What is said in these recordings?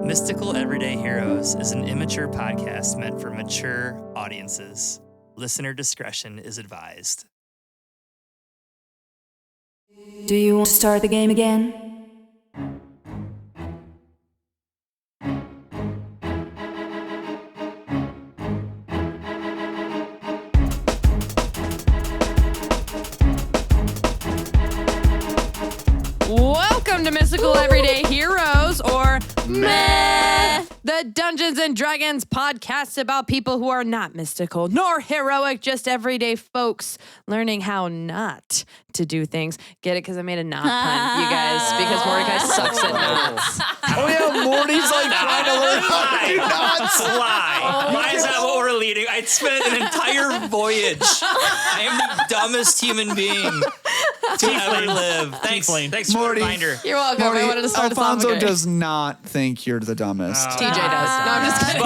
Mystical Everyday Heroes is an immature podcast meant for mature audiences. Listener discretion is advised. Do you want to start the game again? Welcome to Mystical Everyday Heroes, or Meh, the Dungeons and Dragons podcast about people who are not mystical nor heroic, just everyday folks learning how not to do things. Get it? Because I made a knot pun, you guys, because Mordecai sucks at knots. Oh yeah, Morty's like trying to learn how to do knots. Lie. Why is that what we're leading? I spent an entire voyage. I am the dumbest human being to ever live. Thanks for Morty. the reminder. You're welcome. Morty, I wanted to start Alfonso us off. does not think you're the dumbest. TJ does. No, I'm just kidding.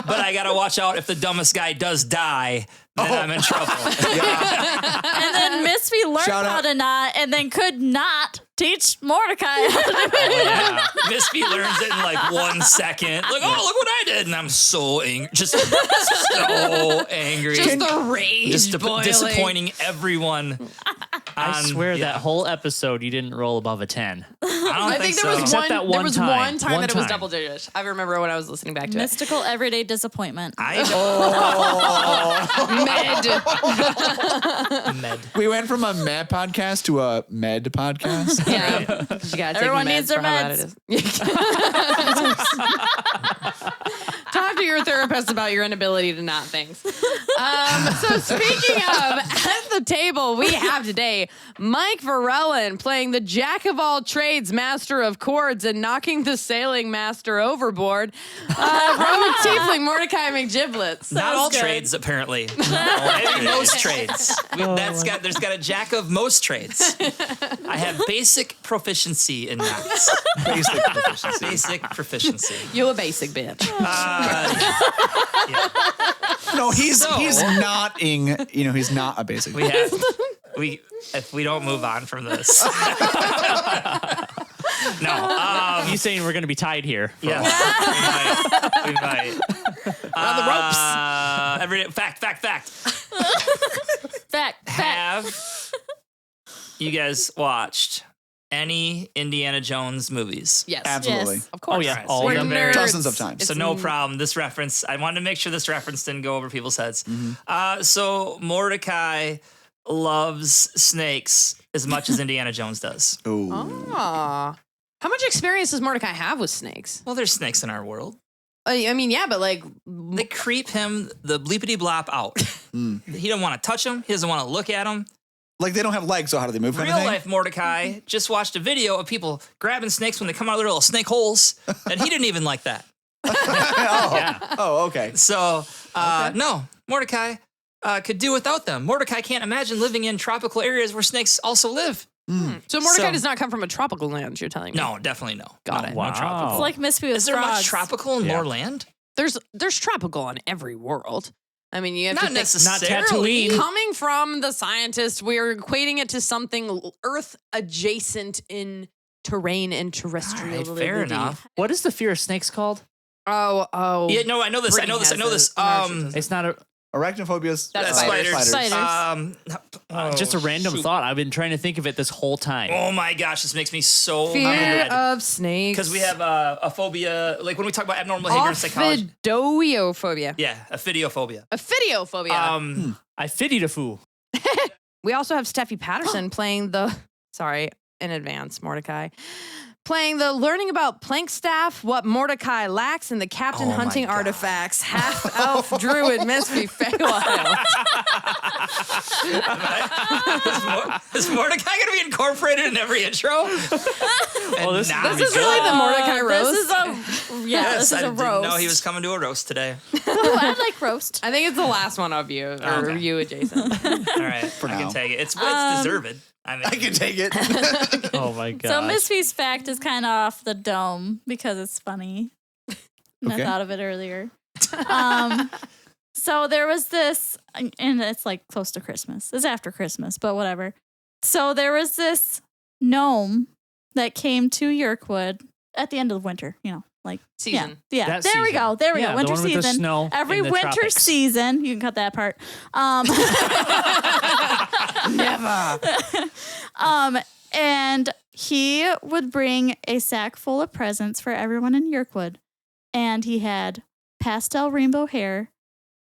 But I gotta watch out if the dumbest guy does die. Then I'm in trouble. And then Misphi learned Shout how out. to knot and then could not teach Mordecai how to do it. Yeah. Misphi learns it in like 1 second. Like, oh, look what I did. And I'm so angry. Just so angry. Just the rage Just boiling. disappointing everyone. I swear that whole episode you didn't roll above a 10. I think there so. was Except that one time. one time One that it was time. double digit. I remember when I was listening back to Mystical everyday disappointment. Med. We went from a med podcast to a med podcast. Yeah. You gotta take Everyone meds needs their for how bad it is. Talk to your therapist about your inability to knot things. So speaking of, at the table we have today, Mike Varellen playing the jack of all trades, master of chords, and knocking the sailing master overboard. Roman Tiefling, Mordecai McGibblets. Not all good. trades, apparently. Maybe most trades. There's got a jack of most trades. I have basic proficiency in knots. Basic proficiency. Basic proficiency. You a basic bitch. No, he's So- notting. You know, he's not a basic. If we don't move on from this. No. You saying we're going to be tied here? Yes. We might. On the ropes. Every fact. Fact. Have you guys watched any Indiana Jones movies? Yes. Absolutely. Yes. Of course. Oh, yeah. Right, All so of We're them. nerds. Dozens of times. So no problem. This reference, I wanted to make sure this reference didn't go over people's heads. So Mordecai loves snakes as much as Indiana Jones does. Ooh. Aw. How much experience does Mordecai have with snakes? Well, there's snakes in our world. I mean, yeah, but like, They creep him the bleepity blop out. He don't want to touch them. He doesn't want to look at them. Like they don't have legs, so how do they move? Real life Mordecai just watched a video of people grabbing snakes when they come out of their little snake holes, and he didn't even like that. Oh, okay. So, no, Mordecai could do without them. Mordecai can't imagine living in tropical areas where snakes also live. so Mordecai So- does not come from a tropical land, you're telling me? No, definitely no. Got No, it. no Wow. tropical. It's like Misphi with Is there frogs. much tropical in more land? There's tropical on every world. I mean, you have Not to think. necessarily. Tatooine. Coming from the scientist, we're equating it to something Earth adjacent in terrain and terrestrial All right, validity. fair enough. What is the fear of snakes called? Oh. Yeah, no, I know this. I know this. I know this. It's not a Arachnophobias. That's spiders. Spiders. just a random thought. I've been trying to think of it this whole time. Oh my gosh, this makes me so Fear mad. of snakes. Because we have a phobia, like when we talk about abnormal behavior in psychology. Ophidiophobia. Yeah, ophidiophobia. Ophidiophobia. I fitted a fool. We also have Stephie Patterson playing the, sorry, in advance, Mordecai, playing the learning about plank staff, what Mordecai lacks, and the captain Oh my hunting God. artifacts, half-elf druid Misphi Faewilde. Is Mordecai going to be incorporated in every intro? This This is really the Mordecai roast. This is Yes, a I didn't roast. know he was coming to a roast today. I like roast. I think it's the last one of you, or Okay. you adjacent. All right, I now. can take it. It's deserved. I mean, I can take it. Oh my god. So Misphi's fact is kind of off the dome because it's funny. And Okay. I thought of it earlier. So there was this, and it's like close to Christmas. It's after Christmas, but whatever. So there was this gnome that came to Yerkwood at the end of winter, like Season. Yeah. That There we season. go. There we Yeah, go. the Winter one with the season. snow Every in the winter tropics. season, you can cut that part. Never. And he would bring a sack full of presents for everyone in Yerkwood. And he had pastel rainbow hair,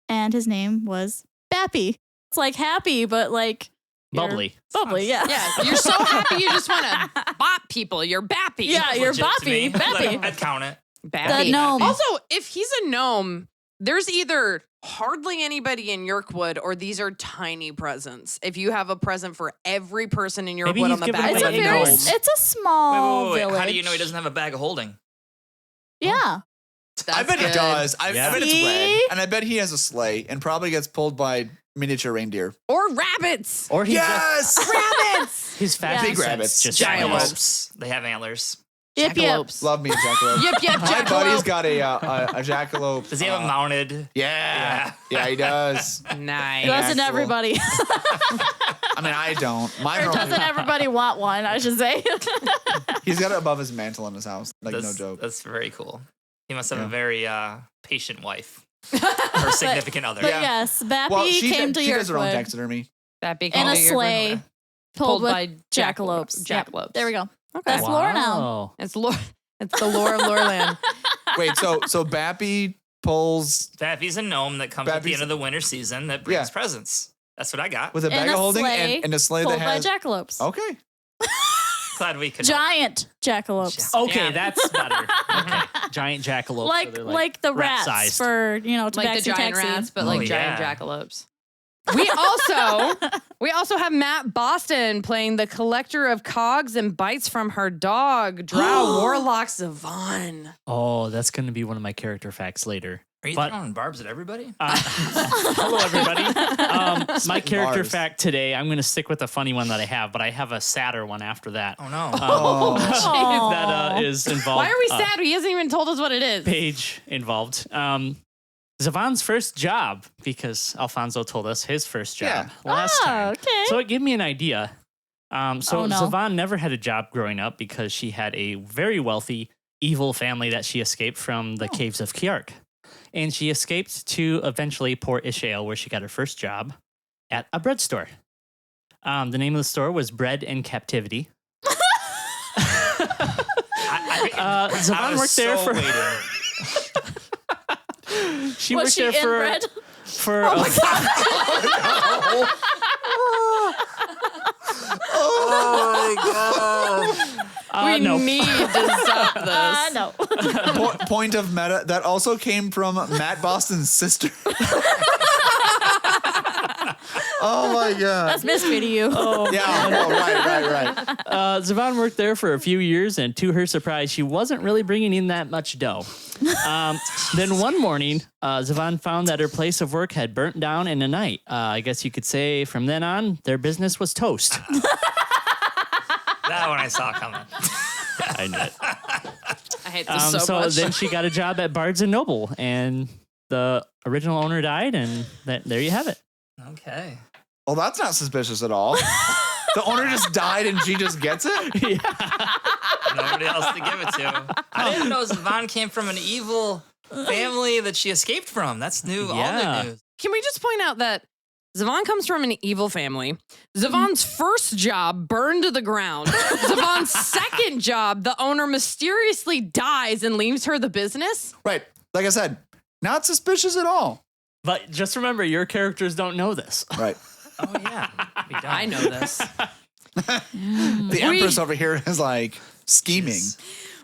and his name was Bappy. It's like happy, but like Bubbly. bubbly, yeah. Yeah, you're so happy you just want to bop people. You're bappy. Yeah, you're Legit to me. Boppy. Bappy. I'd count it. Bappy. The gnome. Also, if he's a gnome, there's either hardly anybody in Yerkwood or these are tiny presents. If you have a present for every person in Maybe Yerkwood he's on the giving back away of It's a a very, gnome. it's a small Wait. village. How do you know he doesn't have a bag of holding? Yeah. I bet he good. does. I Yeah. bet it's See? red. And I bet he has a sleigh and probably gets pulled by miniature reindeer. Or rabbits. Or he Yes! Rabbits. his fashion Big sense rabbits. just Giant flies. Jackalopes. They have antlers. Yip, yip. Jackalopes. Love me a jackalope. Yip, yip, My buddy's jackalope. got a jackalope. Does he have it mounted? Yeah. Yeah, he does. Nice. Doesn't cool. everybody? I mean, I don't. Mine Or are doesn't everybody want one, I should say. He's got it above his mantle in his house. Like, no joke. That's very cool. He must have Yeah. a very patient wife or significant other. But Yeah. yes, Bappy Well, she came to does her own Yerkwood taxidermy. Bappy in a came to Yerkwood. sleigh pulled with by jackalopes. Yep. Jackalopes. There we go. Okay. That's lore now. Wow. It's lore. It's the lore of Loreland. Wait, so Bappy pulls Bappy's a gnome that comes at the Bappy's- end of the winter season that brings Yeah. presents. That's what I got. with a bag In of a holding sleigh and a sleigh Pulled that by has. jackalopes. Okay. Glad we could. Giant jackalopes. Okay, Yeah. that's better. Okay. Giant jackalopes. so Like, they're like the rats rat-sized. for, to Like the taxi giant taxi. rats, but Oh, like giant yeah. jackalopes. We also have Matt Boston playing the collector of cogs and bites from her dog, Drow Warlock Zavaan. Oh, that's going to be one of my character facts later. Are you But- throwing barbs at everybody? Hello, everybody. My character bars. fact today, I'm going to stick with the funny one that I have, but I have a sadder one after that. Oh no. Oh. Aw. That is involved. Why are we sad? He hasn't even told us what it is. Page involved. Zavaan's first job, because Alfonso told us his first job last Oh, time. okay. So it gave me an idea. So Oh, no. Zavaan never had a job growing up because she had a very wealthy, evil family that she escaped from the caves of Kiark. And she escaped to eventually Port Ishael, where she got her first job at a bread store. The name of the store was Bread in Captivity. Zavaan was worked there so for. waiting. She Was worked she there for inbred? for. We no. need to stop this. No. Point of meta. That also came from Matt Boston's sister. Oh my god. That's Misphi to you. Yeah. Oh, right. Zavaan worked there for a few years, and to her surprise, she wasn't really bringing in that much dough. Then one morning, Zavaan found that her place of work had burnt down in a night. I guess you could say from then on, their business was toast. That one I saw coming. I knew it. I hate this so much. Then she got a job at Barnes and Noble, and the original owner died, and there you have it. Okay. Well, that's not suspicious at all. The owner just died and she just gets it? Nobody else to give it to. I didn't know Zavaan came from an evil family that she escaped from. That's new. All Yeah. new news. Can we just point out that Zavaan comes from an evil family. Zavaan's first job burned to the ground. Zavaan's second job, the owner mysteriously dies and leaves her the business. Right. Like I said, not suspicious at all. But just remember, your characters don't know this. Right. Oh yeah. We don't. I know this. The Empress over here is like scheming.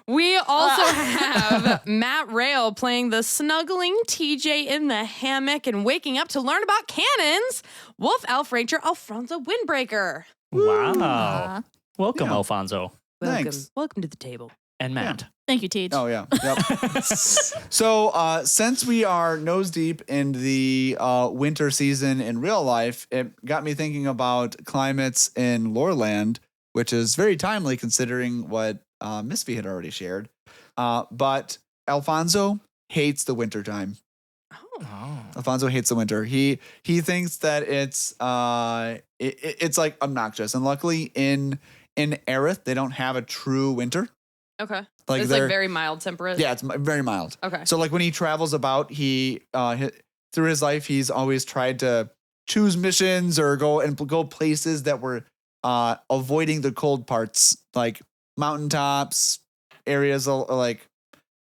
We also have Matt Rail playing the snuggling TJ in the hammock and waking up to learn about cannons. Wolf Elf Ranger Alfonzo Windbreaker. Wow. Welcome, Yeah. Alfonso Thanks. Welcome to the table. and Matt. Thank you, Teach. Oh, yeah. Yep. So, since we are nose deep in the winter season in real life, it got me thinking about climates in Loreland, which is very timely considering what Misphi had already shared. But Alfonso hates the winter time. Oh. Alfonso hates the winter. He thinks that it's like obnoxious. And luckily in Aerith, they don't have a true winter. Okay. Like It's they're like very mild temperate. yeah, it's very mild. Okay. So like when he travels about, he through his life, he's always tried to choose missions or go places that were avoiding the cold parts, like mountaintops, areas like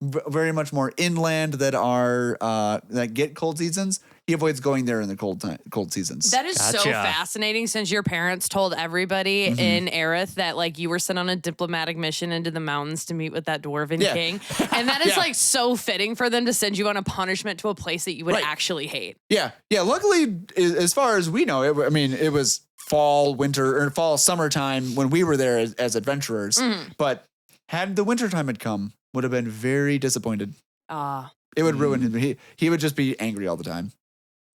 very much more inland that are that get cold seasons. He avoids going there in the cold seasons. That is so Gotcha. fascinating since your parents told everybody in Aerith that like you were sent on a diplomatic mission into the mountains to meet with that dwarven Yeah. king. And that is Yeah. like so fitting for them to send you on a punishment to a place that you would Right. actually hate. Yeah. Luckily, as far as we know, it was fall, winter, or fall, summertime when we were there as adventurers. But had the wintertime had come, would have been very disappointed. It would ruin him. He would just be angry all the time.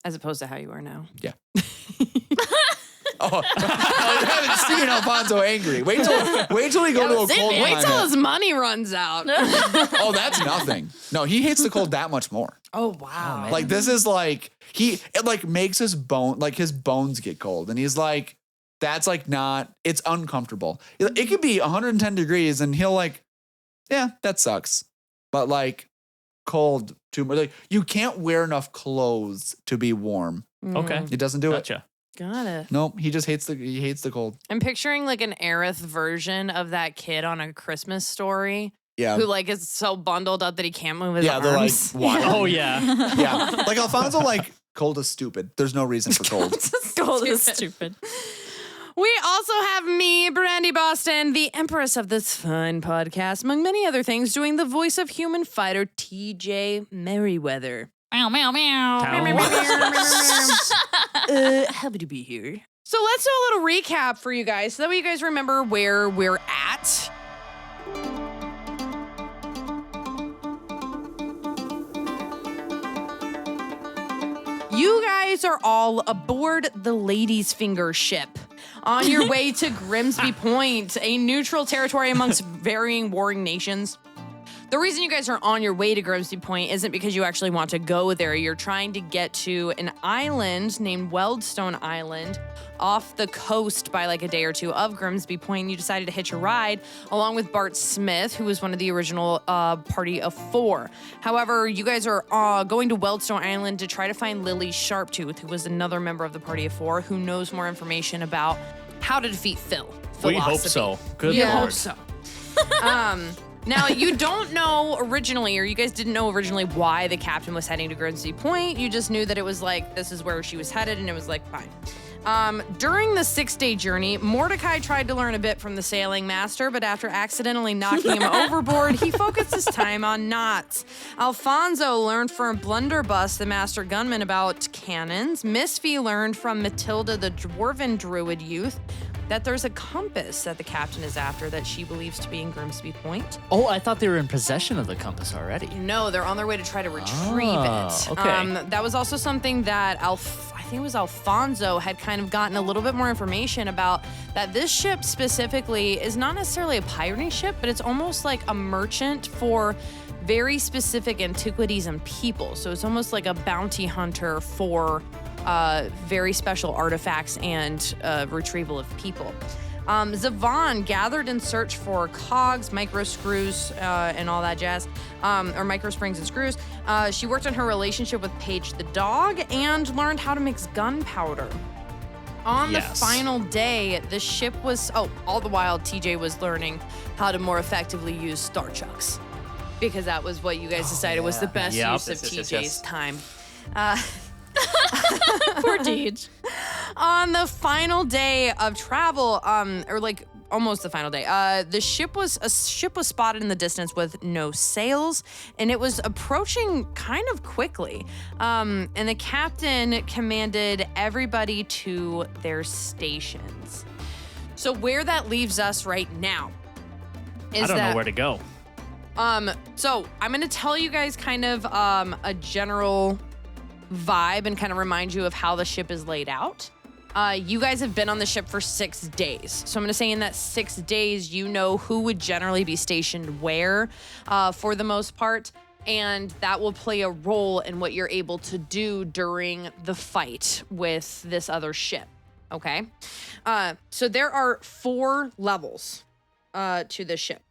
As opposed to how you are now. Yeah. Oh, you haven't seen Alfonso angry. Wait till we go to a cold Wait till climate. his money runs out. Oh, that's nothing. No, he hates the cold that much more. Oh wow. Like this is like it like makes his bones get cold, and he's like, that's like not. It's uncomfortable. It could be 110 degrees, and he'll like, yeah, that sucks. But like cold too much. Like you can't wear enough clothes to be warm. Okay. It doesn't do it. Gotcha. Got it. Nope, he just hates the cold. I'm picturing like an Aerith version of that kid on A Christmas Story Yeah. who like is so bundled up that he can't move his Yeah, they're like arms. wild. Oh yeah. Yeah. Like Alfonso, like cold is stupid. There's no reason for cold. Gold is stupid. We also have me, Brandy Boston, the Empress of this fine podcast, among many other things, doing the voice of human fighter TJ Merriweather. Meow, meow, meow. Happy to be here. So let's do a little recap for you guys so that way you guys remember where we're at. You guys are all aboard the Lady's Finger ship on your way to Grimsby Point, a neutral territory amongst varying warring nations. The reason you guys are on your way to Grimsby Point isn't because you actually want to go there. You're trying to get to an island named Weldstone Island off the coast by like a day or two of Grimsby Point. And you decided to hitch a ride along with Bart Smith, who was one of the original party of 4. However, you guys are going to Weldstone Island to try to find Lily Sharptooth, who was another member of the party of 4, who knows more information about how to defeat Phil. We hope so. Good You lord. hope so. Now, you don't know originally, or you guys didn't know originally why the captain was heading to Grimsby Point. You just knew that it was like, this is where she was headed, and it was like, fine. During the 6-day journey, Mordecai tried to learn a bit from the sailing master, but after accidentally knocking him overboard, he focused his time on knots. Alfonzo learned from Blunderbuss, the master gunman, about cannons. Misphi learned from Matilda, the dwarven druid youth, that there's a compass that the captain is after that she believes to be in Grimsby Point. Oh, I thought they were in possession of the compass already. No, they're on their way to try to retrieve it. Okay. That was also something that I think it was Alfonzo had kind of gotten a little bit more information about, that this ship specifically is not necessarily a pirating ship, but it's almost like a merchant for very specific antiquities and people. So it's almost like a bounty hunter for very special artifacts and retrieval of people. Zavaan gathered in search for cogs, micro screws, and all that jazz, or micro springs and screws. She worked on her relationship with Paige the dog and learned how to mix gunpowder. On the final day, the ship was, all the while TJ was learning how to more effectively use star chucks, because that was what you guys decided was the best use of TJ's time. Poor Deej. On the final day of travel, or like almost the final day, a ship was spotted in the distance with no sails, and it was approaching kind of quickly. And the captain commanded everybody to their stations. So where that leaves us right now is I don't that know where to go. so I'm gonna tell you guys kind of a general vibe and kind of remind you of how the ship is laid out. You guys have been on the ship for 6 days. So I'm going to say in that 6 days, you know who would generally be stationed where for the most part. And that will play a role in what you're able to do during the fight with this other ship. Okay? So there are 4 levels to this ship.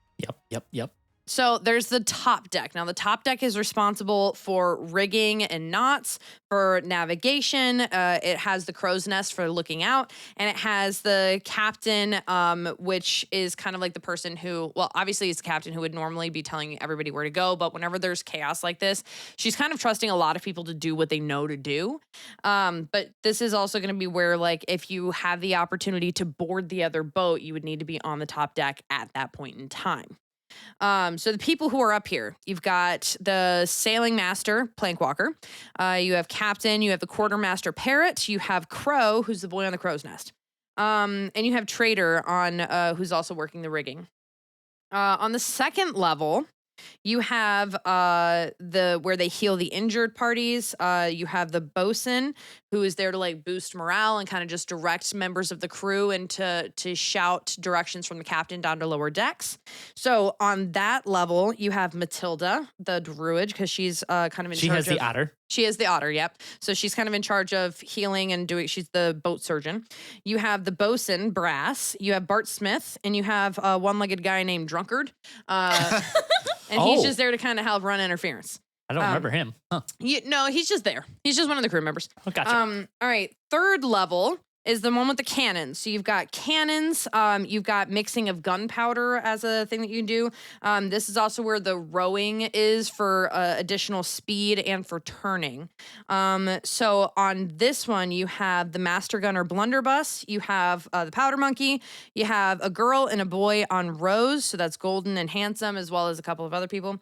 Yep. So there's the top deck. Now, the top deck is responsible for rigging and knots, for navigation. It has the crow's nest for looking out, and it has the captain, which is kind of like the person who, well, obviously it's the captain who would normally be telling everybody where to go, but whenever there's chaos like this, she's kind of trusting a lot of people to do what they know to do. But this is also going to be where, like, if you have the opportunity to board the other boat, you would need to be on the top deck at that point in time. So the people who are up here, you've got the sailing master, Plankwalker. You have captain, you have the quartermaster Parrot, you have Crow, who's the boy on the crow's nest. And you have trader on, who's also working the rigging. On the second level, you have where they heal the injured parties. You have the bosun, who is there to like boost morale and kind of just direct members of the crew and to shout directions from the captain down to lower decks. So on that level, you have Matilda, the druid, because she's kind of in charge. She has the otter. She is the otter, yep. So she's kind of in charge of healing and doing, she's the boat surgeon. You have the bosun, Brass. You have Bart Smith, and you have a one-legged guy named Drunkard. And he's just there to kind of help run interference. I don't remember him. Huh. No, he's just there. He's just one of the crew members. Oh, gotcha. All right, third level is the one with the cannons. So you've got cannons. You've got mixing of gunpowder as a thing that you can do. This is also where the rowing is for additional speed and for turning. So on this one, you have the Master Gunner Blunderbuss. You have the Powder Monkey. You have a girl and a boy on Rose. So that's Golden and Handsome, as well as a couple of other people.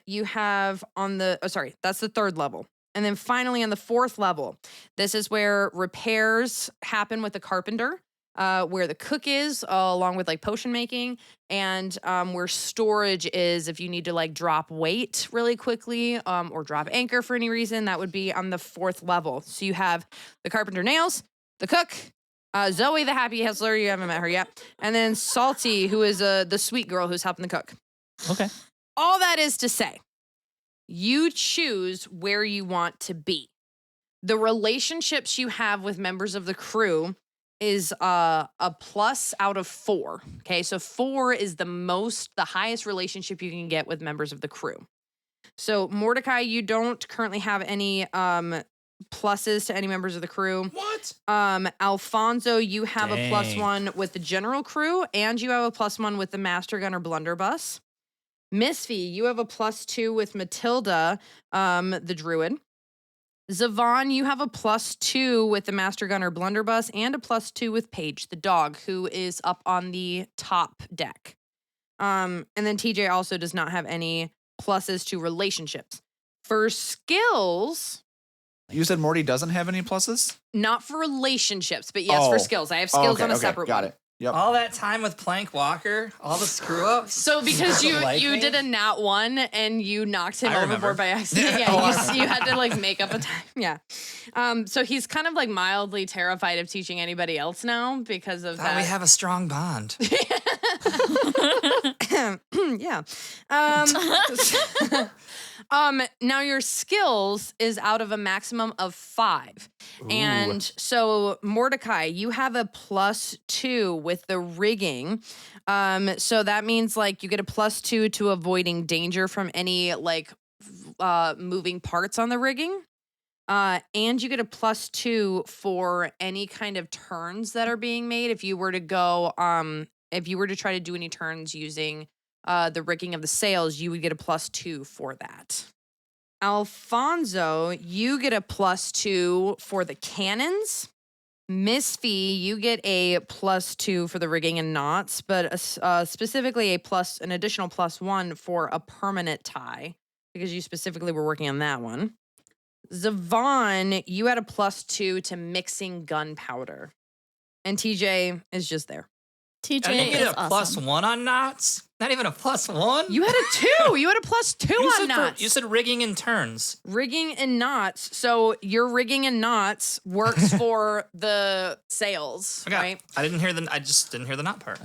You have on the, that's the third level. And then finally on the fourth level, this is where repairs happen with the carpenter, where the cook is, along with like potion making, and where storage is if you need to like drop weight really quickly or drop anchor for any reason. That would be on the fourth level. So you have the carpenter nails, the cook, Zoe the happy hustler, you haven't met her yet, and then Salty, who is the sweet girl who's helping the cook. Okay. All that is to say, you choose where you want to be. The relationships you have with members of the crew is a plus out of 4. Okay, so 4 is the highest relationship you can get with members of the crew. So Mordecai, you don't currently have any pluses to any members of the crew. What? Alfonso, you have a +1 with the general crew, and you have a +1 with the Master Gunner Blunderbuss. Misphi, you have a +2 with Matilda, the druid. Zavaan, you have a +2 with the Master Gunner Blunderbuss and a +2 with Paige, the dog, who is up on the top deck. And then TJ also does not have any pluses to relationships. For skills... You said Morty doesn't have any pluses? Not for relationships, but yes, for skills. I have skills on a separate got one. it. Yep. All that time with Plankwalker, all the screw ups. So because you me? did a nat 1 and you knocked him I remember. overboard by accident. Yeah, you had to like make up a time. Yeah. So he's kind of like mildly terrified of teaching anybody else now because of that. We have a strong bond. Yeah. Now your skills is out of a maximum of 5. Ooh. And so Mordecai, you have a +2 with the rigging. So that means like you get a +2 to avoiding danger from any like moving parts on the rigging. And you get a +2 for any kind of turns that are being made. If you were to go, if you were to try to do any turns using the rigging of the sails, you would get a +2 for that. Alfonso, you get a +2 for the cannons. Misphi, you get a +2 for the rigging and knots, but specifically an additional +1 for a permanent tie, because you specifically were working on that one. Zavaan, you had a +2 to mixing gunpowder. And TJ is just there. TJ I didn't is get a awesome. +1 on knots. Not even a +1. You had a 2. You had a +2 on knots. You said rigging and turns. Rigging and knots. So your rigging and knots works for the sails, Okay. right? I just didn't hear the knot part.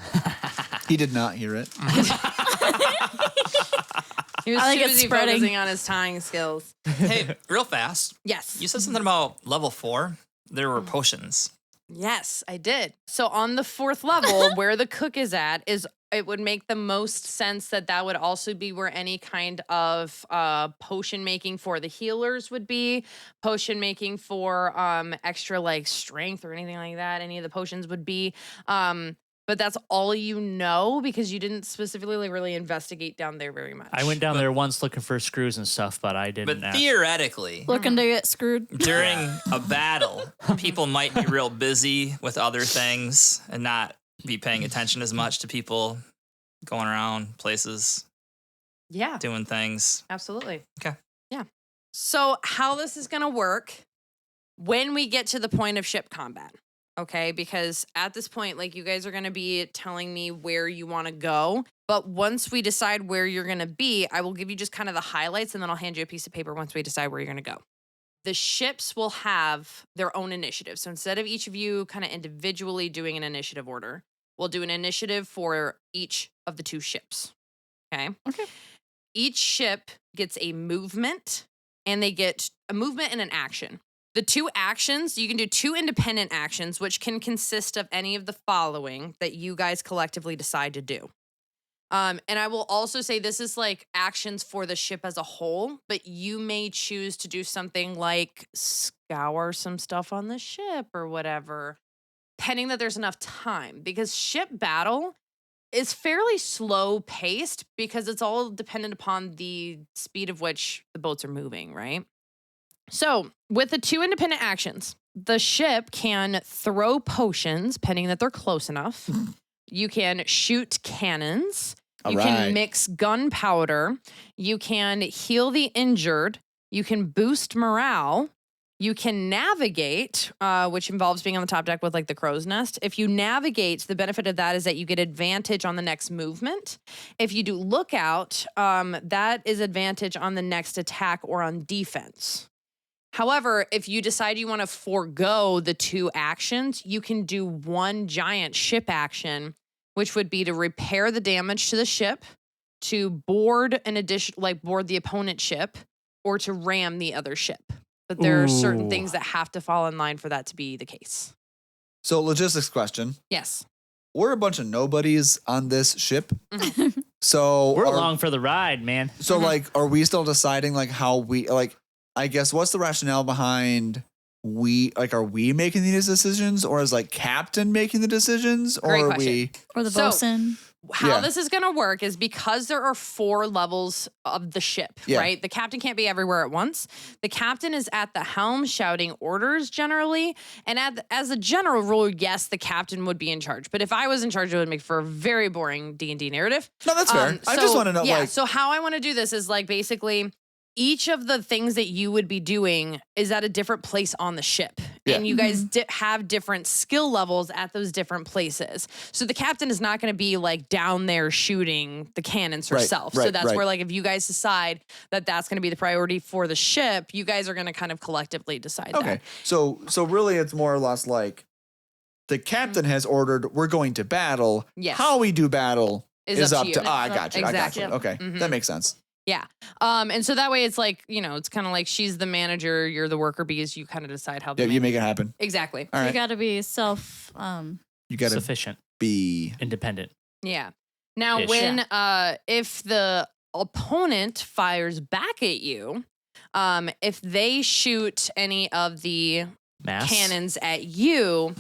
He did not hear it. He was I like too it busy spreading. focusing on his tying skills. Hey, real fast. Yes. You said something about level 4. There were potions. Yes, I did. So on the 4th level, where the cook is at, is it would make the most sense that would also be where any kind of potion making for the healers would be, potion making for extra like strength or anything like that. Any of the potions would be. But that's all you know because you didn't specifically like really investigate down there very much. I went down there once looking for screws and stuff, but I didn't. But theoretically, Looking to get screwed. during a battle, people might be real busy with other things and not be paying attention as much to people going around places, Yeah, doing things. absolutely. Okay. Yeah. So how this is going to work when we get to the point of ship combat. Okay, because at this point, like you guys are going to be telling me where you want to go. But once we decide where you're going to be, I will give you just kind of the highlights and then I'll hand you a piece of paper once we decide where you're going to go. The ships will have their own initiative. So instead of each of you kind of individually doing an initiative order, we'll do an initiative for each of the 2 ships. Okay. Each ship gets a movement and they get a movement and an action. The 2 actions, you can do 2 independent actions, which can consist of any of the following that you guys collectively decide to do. And I will also say this is like actions for the ship as a whole, but you may choose to do something like scour some stuff on the ship or whatever, pending that there's enough time, because ship battle is fairly slow paced because it's all dependent upon the speed of which the boats are moving, right? So with the 2 independent actions, the ship can throw potions, pending that they're close enough. You can shoot cannons. You can mix gunpowder. You can heal the injured. You can boost morale. You can navigate, which involves being on the top deck with like the crow's nest. If you navigate, the benefit of that is that you get advantage on the next movement. If you do lookout, that is advantage on the next attack or on defense. However, if you decide you want to forego the 2 actions, you can do 1 giant ship action, which would be to repair the damage to the ship, to board board the opponent ship, or to ram the other ship. But there are certain things that have to fall in line for that to be the case. So logistics question. Yes. We're a bunch of nobodies on this ship. So We're along for the ride, man. So like, are we still deciding like how we like, I guess what's the rationale behind are we making these decisions or is like captain making the decisions or Great are question. we Or the So- bosun. How this is going to work is because there are 4 levels of the ship, Yeah. right? The captain can't be everywhere at once. The captain is at the helm shouting orders generally. And as a general rule, yes, the captain would be in charge. But if I was in charge, it would make for a very boring D&D narrative. No, that's fair. I just want to know Yeah, like so how I want to do this is like basically each of the things that you would be doing is at a different place on the ship. Yeah. And you guys have different skill levels at those different places. So the captain is not going to be like down there shooting the cannons herself. So that's where like if you guys decide that that's going to be the priority for the ship, you guys are going to kind of collectively decide okay. that. So really it's more or less like the captain has ordered we're going to battle. Yes. How we do battle is up to you. I got you. Exactly. I got you. Okay. Mhm. That makes sense. Yeah. And so that way it's like, it's kind of like she's the manager, you're the worker bees. You kind of decide how Yeah, you make it happen. Exactly. All You right. got to be You got to Sufficient, be independent. Yeah. Now, Ish. when if the opponent fires back at you, if they shoot any of the Mass. cannons at you,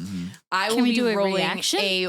I Can will we be do a rolling reaction? a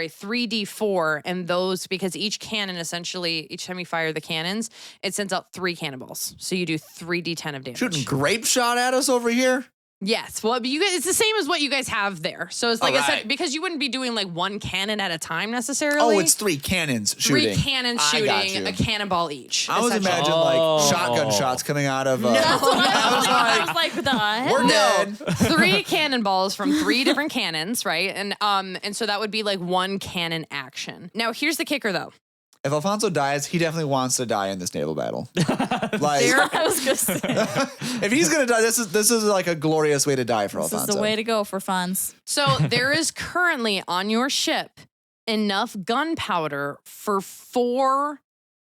3d4, and those because each cannon essentially each time you fire the cannons, it sends out 3 cannonballs, so you do 3d10 of damage. shooting grape shot at us over here. Yes, well, but you guys, it's the same as what you guys have there. So it's like I said, Alright. because you wouldn't be doing like 1 cannon at a time necessarily. Oh, it's 3 cannons 3 shooting. cannons I got shooting you. a cannonball each. I was essentially. imagining Oh. like shotgun shots coming out of. No. I was like, the hell? We're dead. 3 cannonballs from 3 different cannons, right? And so that would be like 1 cannon action. Now here's the kicker though. If Alfonso dies, he definitely wants to die in this naval battle. Like, I was gonna say, if he's gonna die, this is like a glorious way to die for this is Alfonso. the way to go for funds. So there is currently on your ship enough gunpowder for 4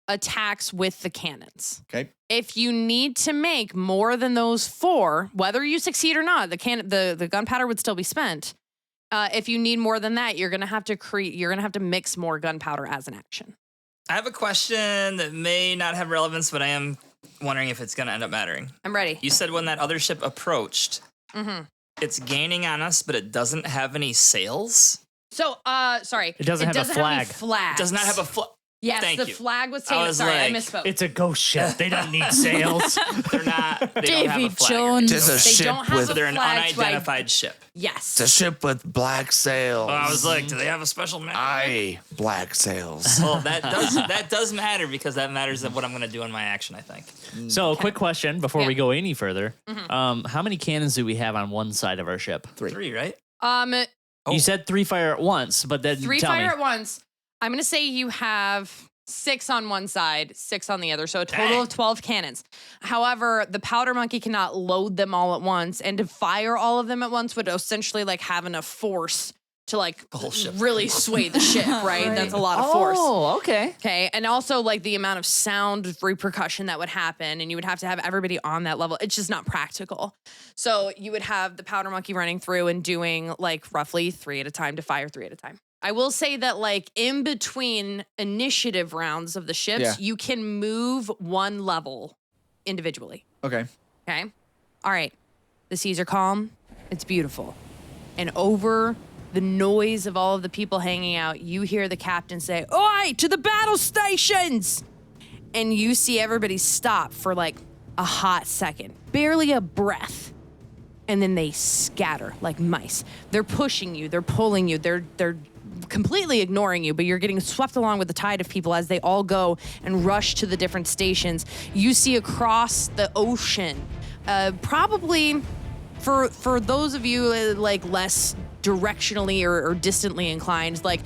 attacks with the cannons. Okay. If you need to make more than those 4, whether you succeed or not, the gunpowder would still be spent. If you need more than that, you're gonna have to mix more gunpowder as an action. I have a question that may not have relevance, but I am wondering if it's going to end up mattering. I'm ready. You said when that other ship approached, it's gaining on us, but it doesn't have any sails? So, sorry. It doesn't have a flag. Have any flags. Does not have a flag. Yes, Thank the you. flag was I taken. was Sorry, I like, misspoke. It's a ghost ship. They don't need sails. They're not. They don't have a David flag. Jones. It's a They ship don't have with So they're an flag, so unidentified ship. Yes. it's a ship with black sails. Well, I was like, do they have a special map? Black sails. Well, that does matter because that matters of what I'm going to do in my action, I think. So, quick question before we Yeah. go any further. How many cannons do we have on one side of our ship? 3, right? You said 3 fire at once, but then 3 tell fire me. at once. I'm gonna say you have 6 on one side, 6 on the other, so a total Dang. of 12 cannons. However, the powder monkey cannot load them all at once, and to fire all of them at once would essentially like have enough force to like The whole ship. really sway the ship, right? That's a lot of force. Oh, okay. Okay, and also like the amount of sound repercussion that would happen, and you would have to have everybody on that level. It's just not practical. So you would have the powder monkey running through and doing like roughly 3 at a time to fire 3 at a time. I will say that like in between initiative rounds of the ships, you can move 1 level individually. Okay. Okay. All right. The seas are calm. It's beautiful. And over the noise of all of the people hanging out, you hear the captain say, "Oi, to the battle stations!" And you see everybody stop for like a hot second, barely a breath. And then they scatter like mice. They're pushing you, they're pulling you, they're completely ignoring you, but you're getting swept along with the tide of people as they all go and rush to the different stations. You see across the ocean, probably for those of you like less directionally or distantly inclined, like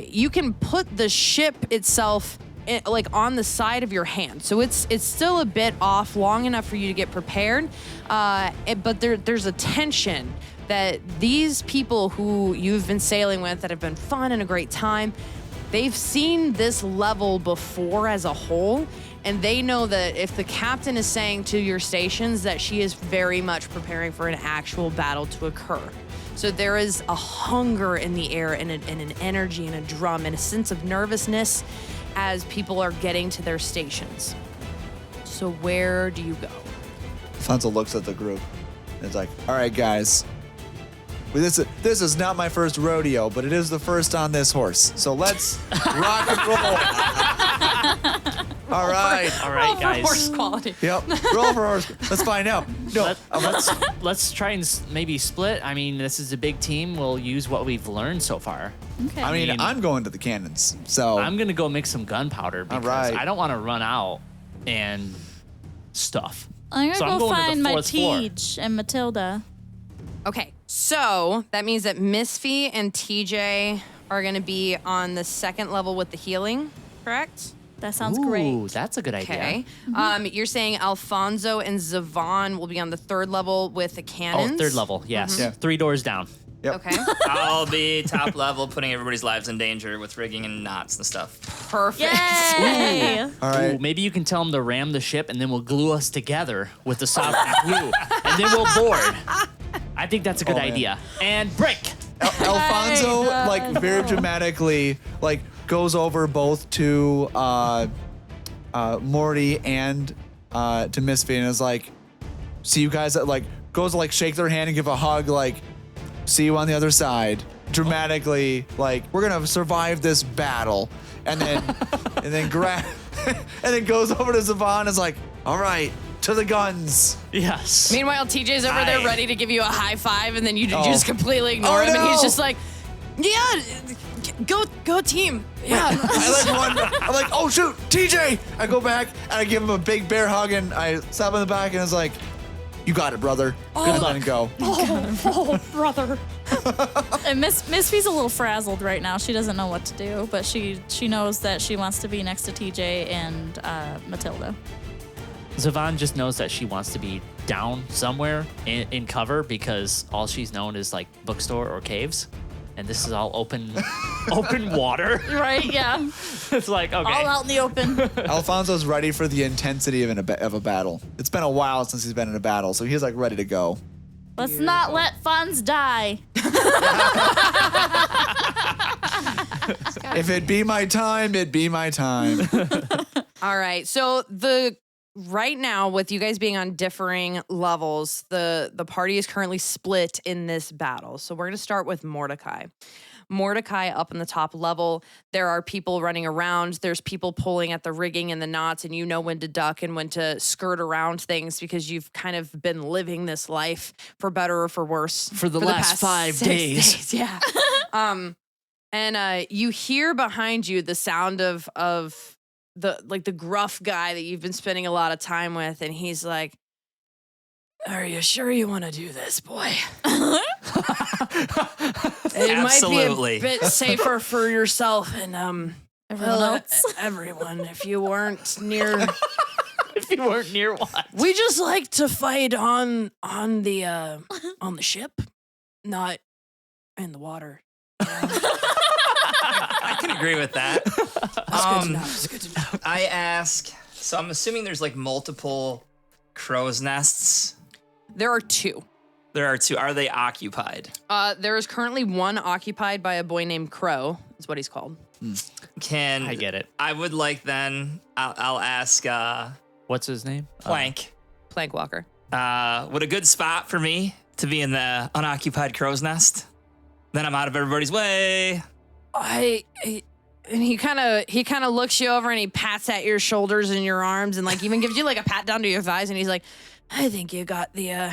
you can put the ship itself like on the side of your hand, so it's still a bit off, long enough for you to get prepared, but there's a tension that these people who you've been sailing with that have been fun and a great time, they've seen this level before as a whole, and they know that if the captain is saying to your stations that she is very much preparing for an actual battle to occur. So there is a hunger in the air and an energy and a drum and a sense of nervousness as people are getting to their stations. So where do you go? Alfonzo looks at the group and is like, all right, guys. Well, this is not my first rodeo, but it is the first on this horse. So let's rock and roll. All right. All right, guys. Horse quality. Yep. Roll for horse. Let's find out. No. Let's try and maybe split. I mean, this is a big team. We'll use what we've learned so far. Okay. I mean, I'm going to the cannons. So I'm gonna go mix some gunpowder because right. I don't want to run out and stuff. I'm So gonna I'm go going to the find my fourth floor. Tej and Matilda. Okay, so that means that Misphi and TJ are going to be on the 2nd level with the healing, correct? That sounds Ooh, great. that's a good idea. Okay. You're saying Alfonzo and Zavaan will be on the 3rd level with the cannons? Oh, 3rd level. Yes. Yeah. 3 doors down. Yep. Okay, I'll be top level, putting everybody's lives in danger with rigging and knots and stuff. perfect. Yay! all right. Ooh, maybe you can tell them to ram the ship and then we'll glue us together with the solid glue and then we'll board. I think that's a good man. idea. And break. Alfonso, like, very dramatically, like, goes over both to Morty and to Misphi and is like, see you guys, like, goes to, like, shake their hand and give a hug, like, see you on the other side. Dramatically, like, we're gonna survive this battle. And then, and then goes over to Zavaan and is like, all right, to the guns. Yes. Meanwhile, TJ's over there ready to give you a high five, and then you just completely ignore Oh, him, and he's no. just like, yeah, go team. Yeah. I'm like, oh shoot, TJ! I go back and I give him a big bear hug and I slap him in the back and it's like, you got it, brother. Good luck. And go. Oh, brother. And Misphi's a little frazzled right now. She doesn't know what to do, but she knows that she wants to be next to TJ and Matilda. Zavaan just knows that she wants to be down somewhere in cover because all she's known is like bookstore or caves. And this is all open water. Right? Yeah. It's like, okay. All out in the open. Alfonso's ready for the intensity of a battle. It's been a while since he's been in a battle, so he's like ready to go. Let's not let funds die. If it be my time, it be my time. All right. So right now, with you guys being on differing levels, the party is currently split in this battle. So we're going to start with Mordecai. Mordecai up in the top level. There are people running around. There's people pulling at the rigging and the knots, and you know when to duck and when to skirt around things because you've kind of been living this life for better or for worse For the last past 5 6 days. Yeah. And you hear behind you the sound of the gruff guy that you've been spending a lot of time with, and he's like, "Are you sure you want to do this, boy? It Absolutely. might be a bit safer for yourself and Everyone else. everyone if you weren't near. If you weren't near what? We just like to fight on the ship, not in the water." I can agree with that. It's good to know. I ask, so I'm assuming there's like multiple crow's nests. There are 2. There are 2. Are they occupied? There is currently one occupied by a boy named Crow, is what he's called. I get it. I would like then, I'll ask What's his name? Plank. Plank Walker. Would a good spot for me to be in the unoccupied crow's nest? Then I'm out of everybody's way. And he kind of looks you over and he pats at your shoulders and your arms and like even gives you like a pat down to your thighs and he's like, "I think you got the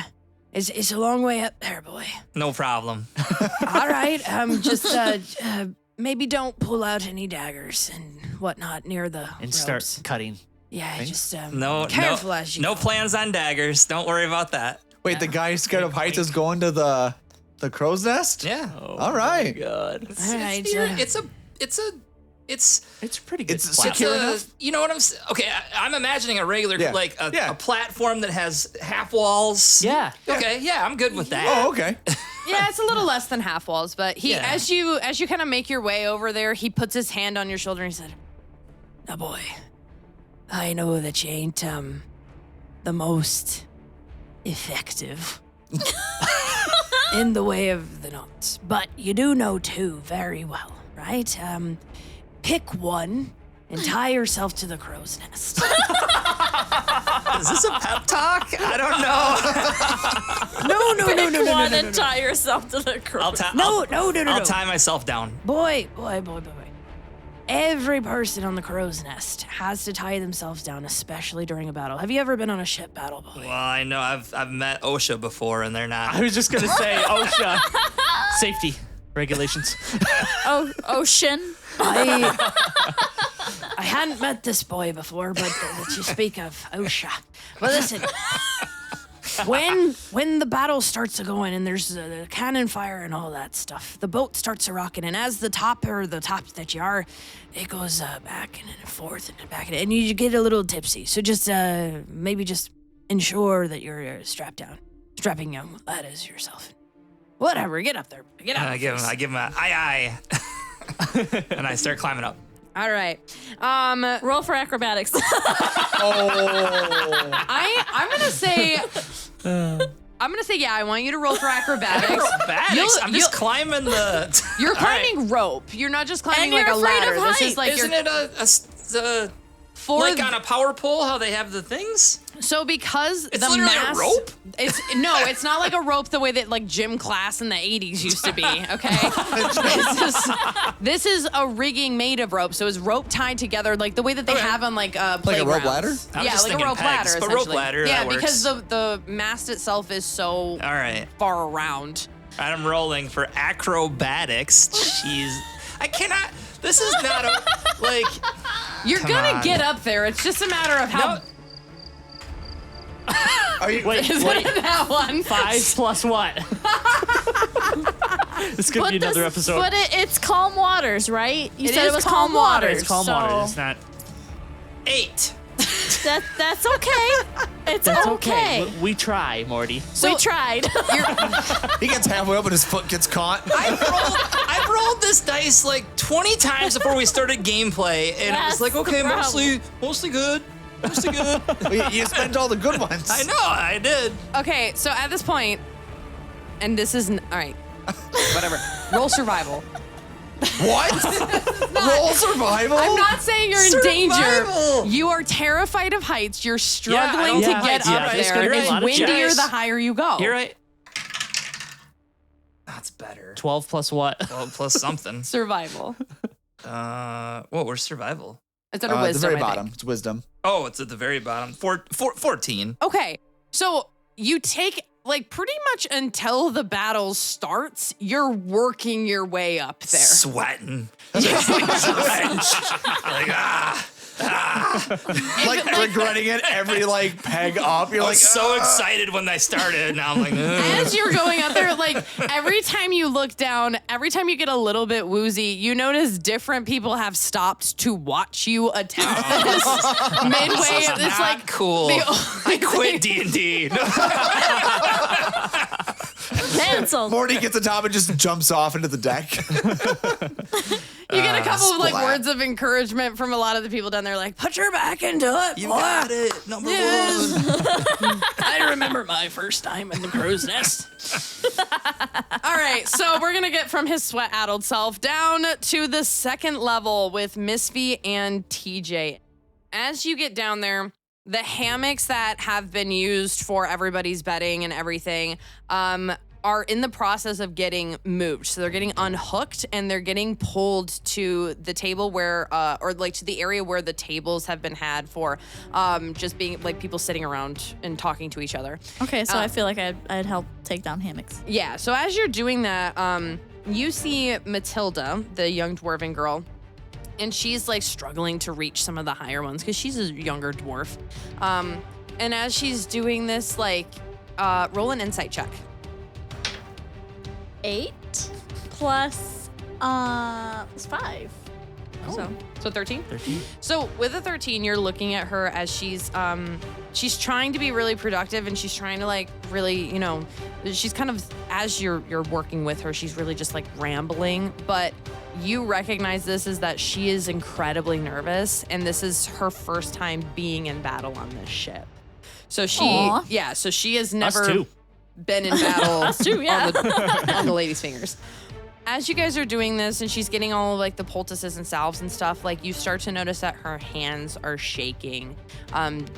it's a long way up there, boy." No problem. All right, just maybe don't pull out any daggers and whatnot near the And ropes. start cutting. Yeah, just No careful as you go. plans on daggers. Don't worry about that. Wait, the guy scared of heights is going to the crow's nest? Yeah. All right. God. All right, It's pretty good. It's spot. secure enough? You know what I'm saying? Okay, I'm imagining a regular, Yeah. like a Yeah. platform that has half walls. Yeah. Okay, yeah, I'm good with that. Oh, okay. Yeah, it's a little less than half walls, but he, Yeah. as you kind of make your way over there, he puts his hand on your shoulder and he said, "Now, boy, I know that you ain't the most effective in the way of the knots, but you do know 2 very well, right? Pick one and tie yourself to the crow's nest." Is this a pep talk? I don't know. No. One and tie yourself to the crow. No. I'll tie myself down. Boy. Every person on the crow's nest has to tie themselves down, especially during a battle. Have you ever been on a ship battle, boy? Well, I know I've met OSHA before, and they're not. I was just gonna say OSHA safety regulations. Oh, ocean. I hadn't met this boy before, but that you speak of OSHA. Well, listen, when the battle starts going and there's the cannon fire and all that stuff, the boat starts rocking, and as the top that you are, it goes back and forth and back, and you get a little tipsy. So just maybe just ensure that you're strapped down, strapping ladders yourself. Whatever, get up there. Get up. I give him a aye. And I start climbing up. All right. Roll for acrobatics. I'm gonna say. Yeah, I want you to roll for acrobatics. Acrobatics? I'm just climbing the. You're All right. climbing rope. You're not just climbing And like you're a afraid ladder. of This height. is like Isn't you're it for like on a power pole? How they have the things? so because It's the literally mass a rope. It's not like a rope the way that like gym class in the 80s used to be. Okay, this is a rigging made of rope. So it's rope tied together like the way that they Okay. have on like Like a rope playgrounds. ladder? I was Yeah, just like a thinking rope pegs, ladder. but rope essentially. ladder, Yeah, that because works. the mast itself is so All right. far around. I'm rolling for acrobatics. Jeez. I cannot. This is not a. Like. You're Come gonna on. get up there. It's just a matter of how. No. Are you, Wait, Is wait. it that one? 5 plus what? This could be another episode. But it's calm waters, right? You It said is it was calm calm waters. It's calm so water. It's not. 8. That's okay. It's That's okay. okay. We try, Morty. We tried. he gets halfway up and his foot gets caught. I've rolled this dice like 20 times before we started gameplay, and it was That's like, okay, the problem. mostly good. Mostly good. You spent all the good ones. I know, I did. Okay, so at this point, and this is all right. Whatever. Roll survival. What? Roll survival? I'm not saying you're in danger. Survival! You are terrified of heights. You're struggling don't to like get heights. up Yeah, there's there. gonna be a And lot of windier checks. the higher you go. You're right. That's better. 12 plus what? Well, plus something. Survival. Where's survival? It's under At wisdom. the very I think. bottom. It's wisdom. Oh, it's at the very bottom. 14. Okay, so you take like pretty much until the battle starts, you're working your way up there. Sweating. Sweating. Like regretting it every like peg up. You're I like was so excited when I started. Now I'm like, ugh. As you're going up there, like every time you look down, every time you get a little bit woozy, you notice different people have stopped to watch you attempt this. Midway, it's like cool. I quit D&D. Cancelled. Morty gets atop and just jumps off into the deck. you get a couple of like splat. words of encouragement from a lot of the people down there, like put your back into it. You boy." got it. Number one. I remember my first time in the crow's nest. All right, so we're gonna get from his sweat-addled self down to the second level with Misphi and TJ. As you get down there, the hammocks that have been used for everybody's bedding and everything are in the process of getting moved. So they're getting unhooked and they're getting pulled to the table where, or like to the area where the tables have been had for just being like people sitting around and talking to each other. Okay, so I feel like I'd help take down hammocks. Yeah, so as you're doing that, you see Matilda, the young dwarven girl, and she's like struggling to reach some of the higher ones because she's a younger dwarf. And as she's doing this, like, roll an insight check. 8 plus 5. So 13? 13. So with a 13, you're looking at her as she's trying to be really productive and she's trying to like really, you know, she's kind of, as you're working with her, she's really just like rambling, but you recognize this is that she is incredibly nervous and this is her first time being in battle on this ship. So so she has Us never too. been in battle true, yeah. on the lady's fingers. As you guys are doing this and she's getting all of like the poultices and salves and stuff, like you start to notice that her hands are shaking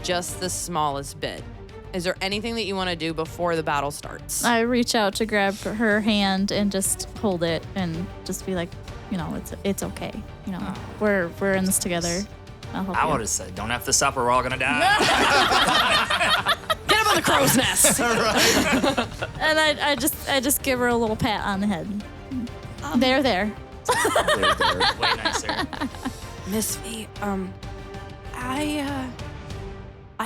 just the smallest bit. Is there anything that you want to do before the battle starts? I reach out to grab her hand and just hold it and just be like, you know, it's okay. You know, we're in this together. I'll help I you. would have said, don't have to suffer, we're all gonna die. Get up on the crow's nest. And I just give her a little pat on the head. There. There. Way nicer. Misphi, I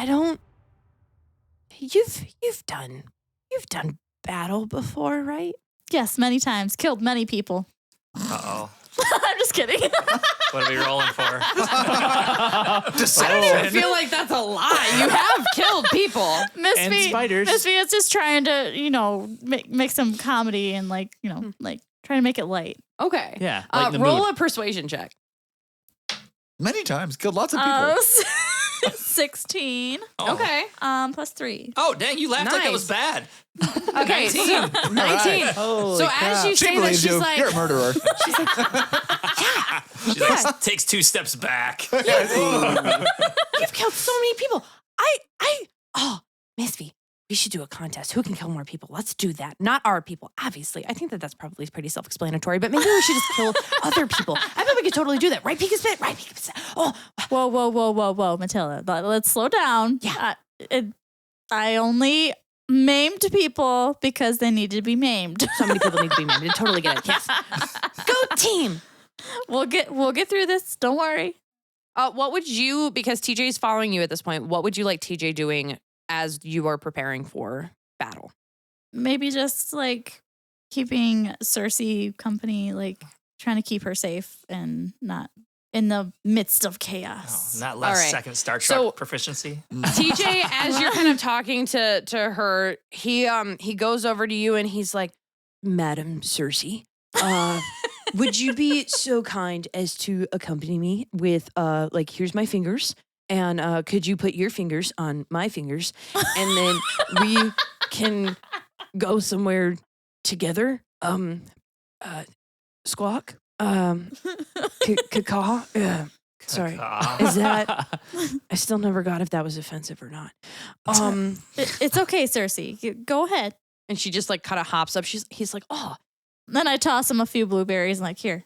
don't. You've done battle before, right? Yes, many times. Killed many people. Uh-oh. I'm just kidding. What are we rolling for? I don't even feel like that's a lie. You have killed people. And spiders. Misphi is just trying to, you know, make some comedy and like, you know, like trying to make it light. Okay. Yeah, like the roll mood. a persuasion check. Many times. Killed lots of people. 16. Oh. Okay. Plus 3. Oh, dang, you laughed like it was Nice. bad. Okay. 19. So, 19. Holy So crap. as you She say that, believes she's you. like, You're a murderer. She like, takes 2 steps back. you've killed so many people. Misphi, we should do a contest. Who can kill more people? Let's do that. Not our people, obviously. I think that's probably pretty self-explanatory, but maybe we should just kill other people. I bet we could totally do that. Right, Pika Spit? Right, Pika Spit? Oh, Whoa, Matilda. Let's slow down. Yeah. I only maimed people because they needed to be maimed. so many people need to be made. I totally get it. Yes. Go team. We'll get through this. Don't worry. What would you, because TJ is following you at this point, what would you like TJ doing as you are preparing for battle? Maybe just like keeping Cersei company, like trying to keep her safe and not in the midst of chaos. Not last All right. second Star Trek So- proficiency. TJ, as you're kind of talking to her, he goes over to you and he's like, Madam Cersei, would you be so kind as to accompany me with like here's my fingers and could you put your fingers on my fingers and then we can go somewhere together Squawk? Caw? Yeah. Sorry. Is that? I still never got if that was offensive or not. It's okay, Cersei. Go ahead. And she just like kind of hops up. He's like, oh, Then I toss him a few blueberries and like, here,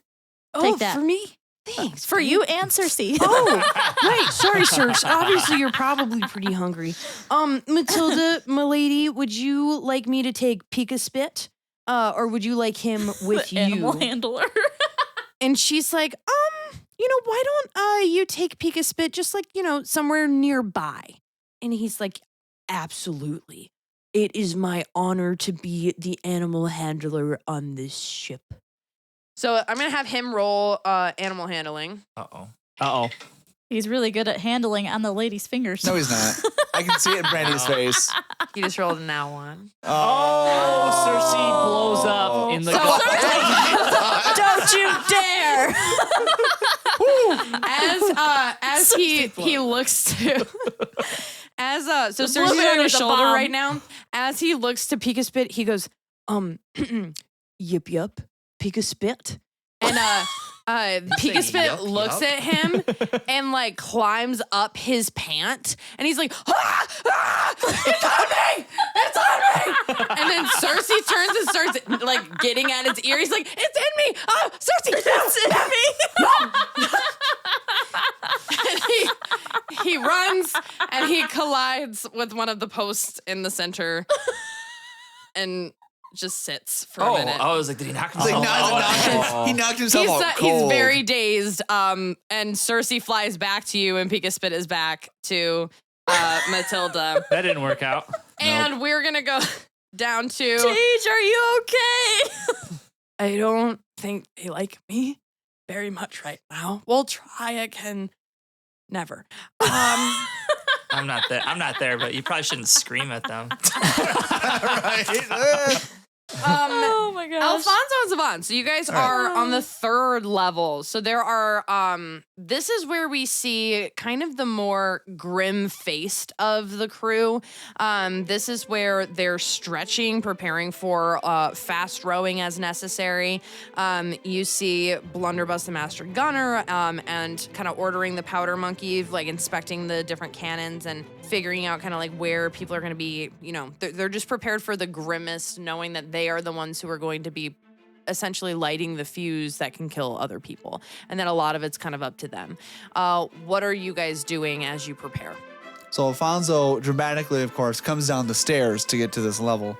take that. for me? Thanks. For you and Cersei. Oh, right. Sorry, Circe. Obviously, you're probably pretty hungry. Matilda, milady, would you like me to take Pika Spit? Or would you like him with you? Animal handler. And she's like, why don't you take Pika Spit just like, somewhere nearby? And he's like, absolutely. It is my honor to be the animal handler on this ship. So I'm going to have him roll animal handling. Uh-oh. He's really good at handling on the lady's fingers. No, he's not. I can see it in Brandy's face. He just rolled a now one. Oh, Cersei blows up in the Don't you dare! As he looks to so Cersei's on his shoulder right now. As he looks to Pika Spit, he goes, yip yup, Pika Spit. And Pika Spit looks at him and like climbs up his pant, and he's like, it's on me! It's on me! And then Cersei turns and starts like getting at his ear. He's like, it's in me! Oh, Cersei, it's in me! And he runs and he collides with one of the posts in the center and just sits for a minute. I was like, did he knock himself He knocked himself out He's cold. very dazed. And Cersei flies back to you, and Pika Spit is back to Matilda. That didn't work out. And we're gonna go down to. Paige, are you okay? I don't think they like me very much right now. We'll try again. Never. I'm not there, but you probably shouldn't scream at them. Right? Oh my gosh. Alfonso and Zavaan. So you guys are on the third level. So there are this is where we see kind of the more grim-faced of the crew. This is where they're stretching, preparing for fast rowing as necessary. You see Blunderbuss the Master Gunner and kind of ordering the Powder Monkey, like inspecting the different cannons and figuring out kind of like where people are going to be, they're just prepared for the grimmest, knowing that they are the ones who are going to be essentially lighting the fuse that can kill other people. And then a lot of it's kind of up to them. What are you guys doing as you prepare? So Alfonso dramatically, of course, comes down the stairs to get to this level.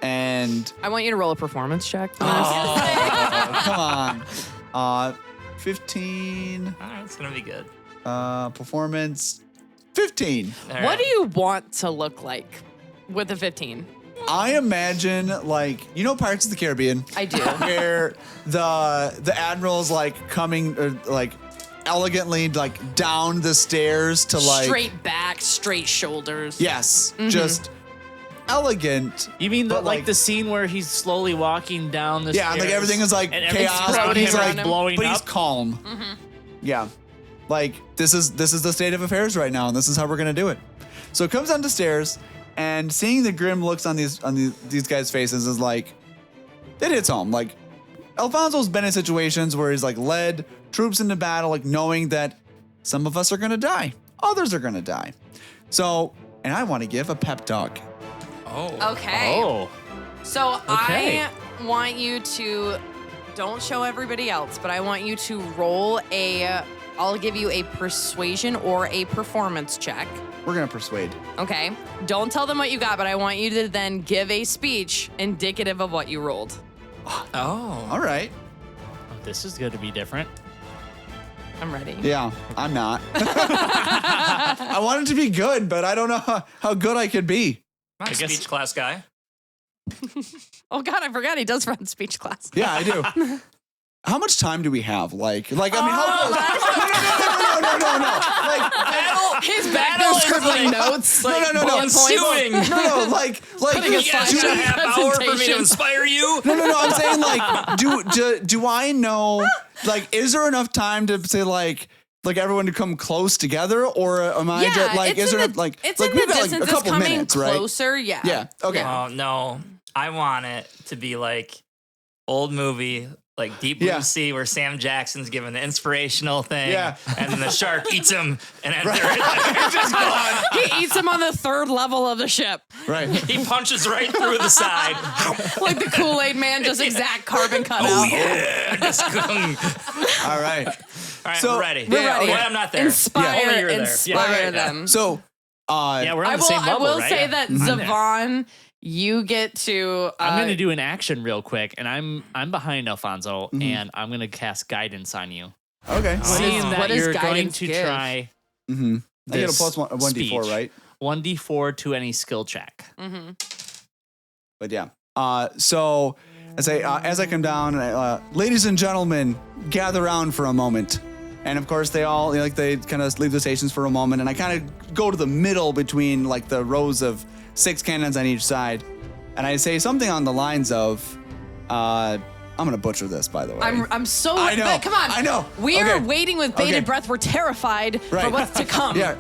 And I want you to roll a performance check. come on. 15. All right, it's going to be good. Performance 15. All What right. do you want to look like with a 15? I imagine Pirates of the Caribbean. I do. Where the admiral's like coming like elegantly like down the stairs to like Straight back, straight shoulders. Yes, just elegant. You mean But, like like- the scene where he's slowly walking down the Yeah, stairs? like everything is like and everything's chaos, but exploding he's around like him, blowing but up? he's calm. Yeah, like this is the state of affairs right now, and this is how we're gonna do it. So it comes down the stairs, and seeing the grim looks on these guys' faces is like it hits home. Like Alfonso's been in situations where he's like led troops into battle, like knowing that some of us are gonna die, others are gonna die. So, and I want to give a pep talk. Oh. Okay. Oh. So Okay. I want you to, don't show everybody else, but I want you to roll I'll give you a persuasion or a performance check. We're gonna persuade. Okay. Don't tell them what you got, but I want you to then give a speech indicative of what you rolled. Oh. All right. Oh, this is going to be different. I'm ready. Yeah, I'm not. I want it to be good, but I don't know how good I could be. I'm a guess- speech class guy. Oh God, I forgot he does run speech class. Yeah, I do. How much time do we have? Like, I mean, how close? No. He's back there scribbling notes. No. Ensuing. No. Like, Putting a You guys slide got a show half hour for me to presentation. inspire you. no. I'm saying like, do I know? Like, is there enough time to say like everyone to come close together, or am I just like, is there like it's like in we've the got distance. like a couple it's coming minutes, right? closer. Yeah. Yeah. Okay. Oh no, I want it to be like old movie, like Deep Blue Sea, where Sam Jackson's given the inspirational thing, and then the shark eats him, and then they're just gone. He eats him on the 3rd level of the ship. Right. He punches right through the side. Like the Kool-Aid man, just exact carbon cutout. Oh yeah, just All right. All right, So- we're ready. We're ready. Well, I'm not there. Inspire, Only you're there. inspire them. So, Yeah, we're on I the will, same level, I will right? say that I'm there. Zavaan, you get to. I'm gonna do an action real quick, and I'm behind Alfonso, and I'm gonna cast guidance on you. okay. Seeing what that does you're going guidance to give? try Mm-hmm. I get a this plus one, 1d4, speech. right? 1d4 to any skill check. But yeah. So as I come down, ladies and gentlemen, gather around for a moment. And of course, they all they kind of leave the stations for a moment, and I kind of go to the middle between like the rows of 6 cannons on each side, and I say something on the lines of, "I'm gonna butcher this, by the way." I'm so. I know, But come on. I know. We are Okay. waiting with bated Okay. breath. We're terrified for Right. what's to come. Yeah.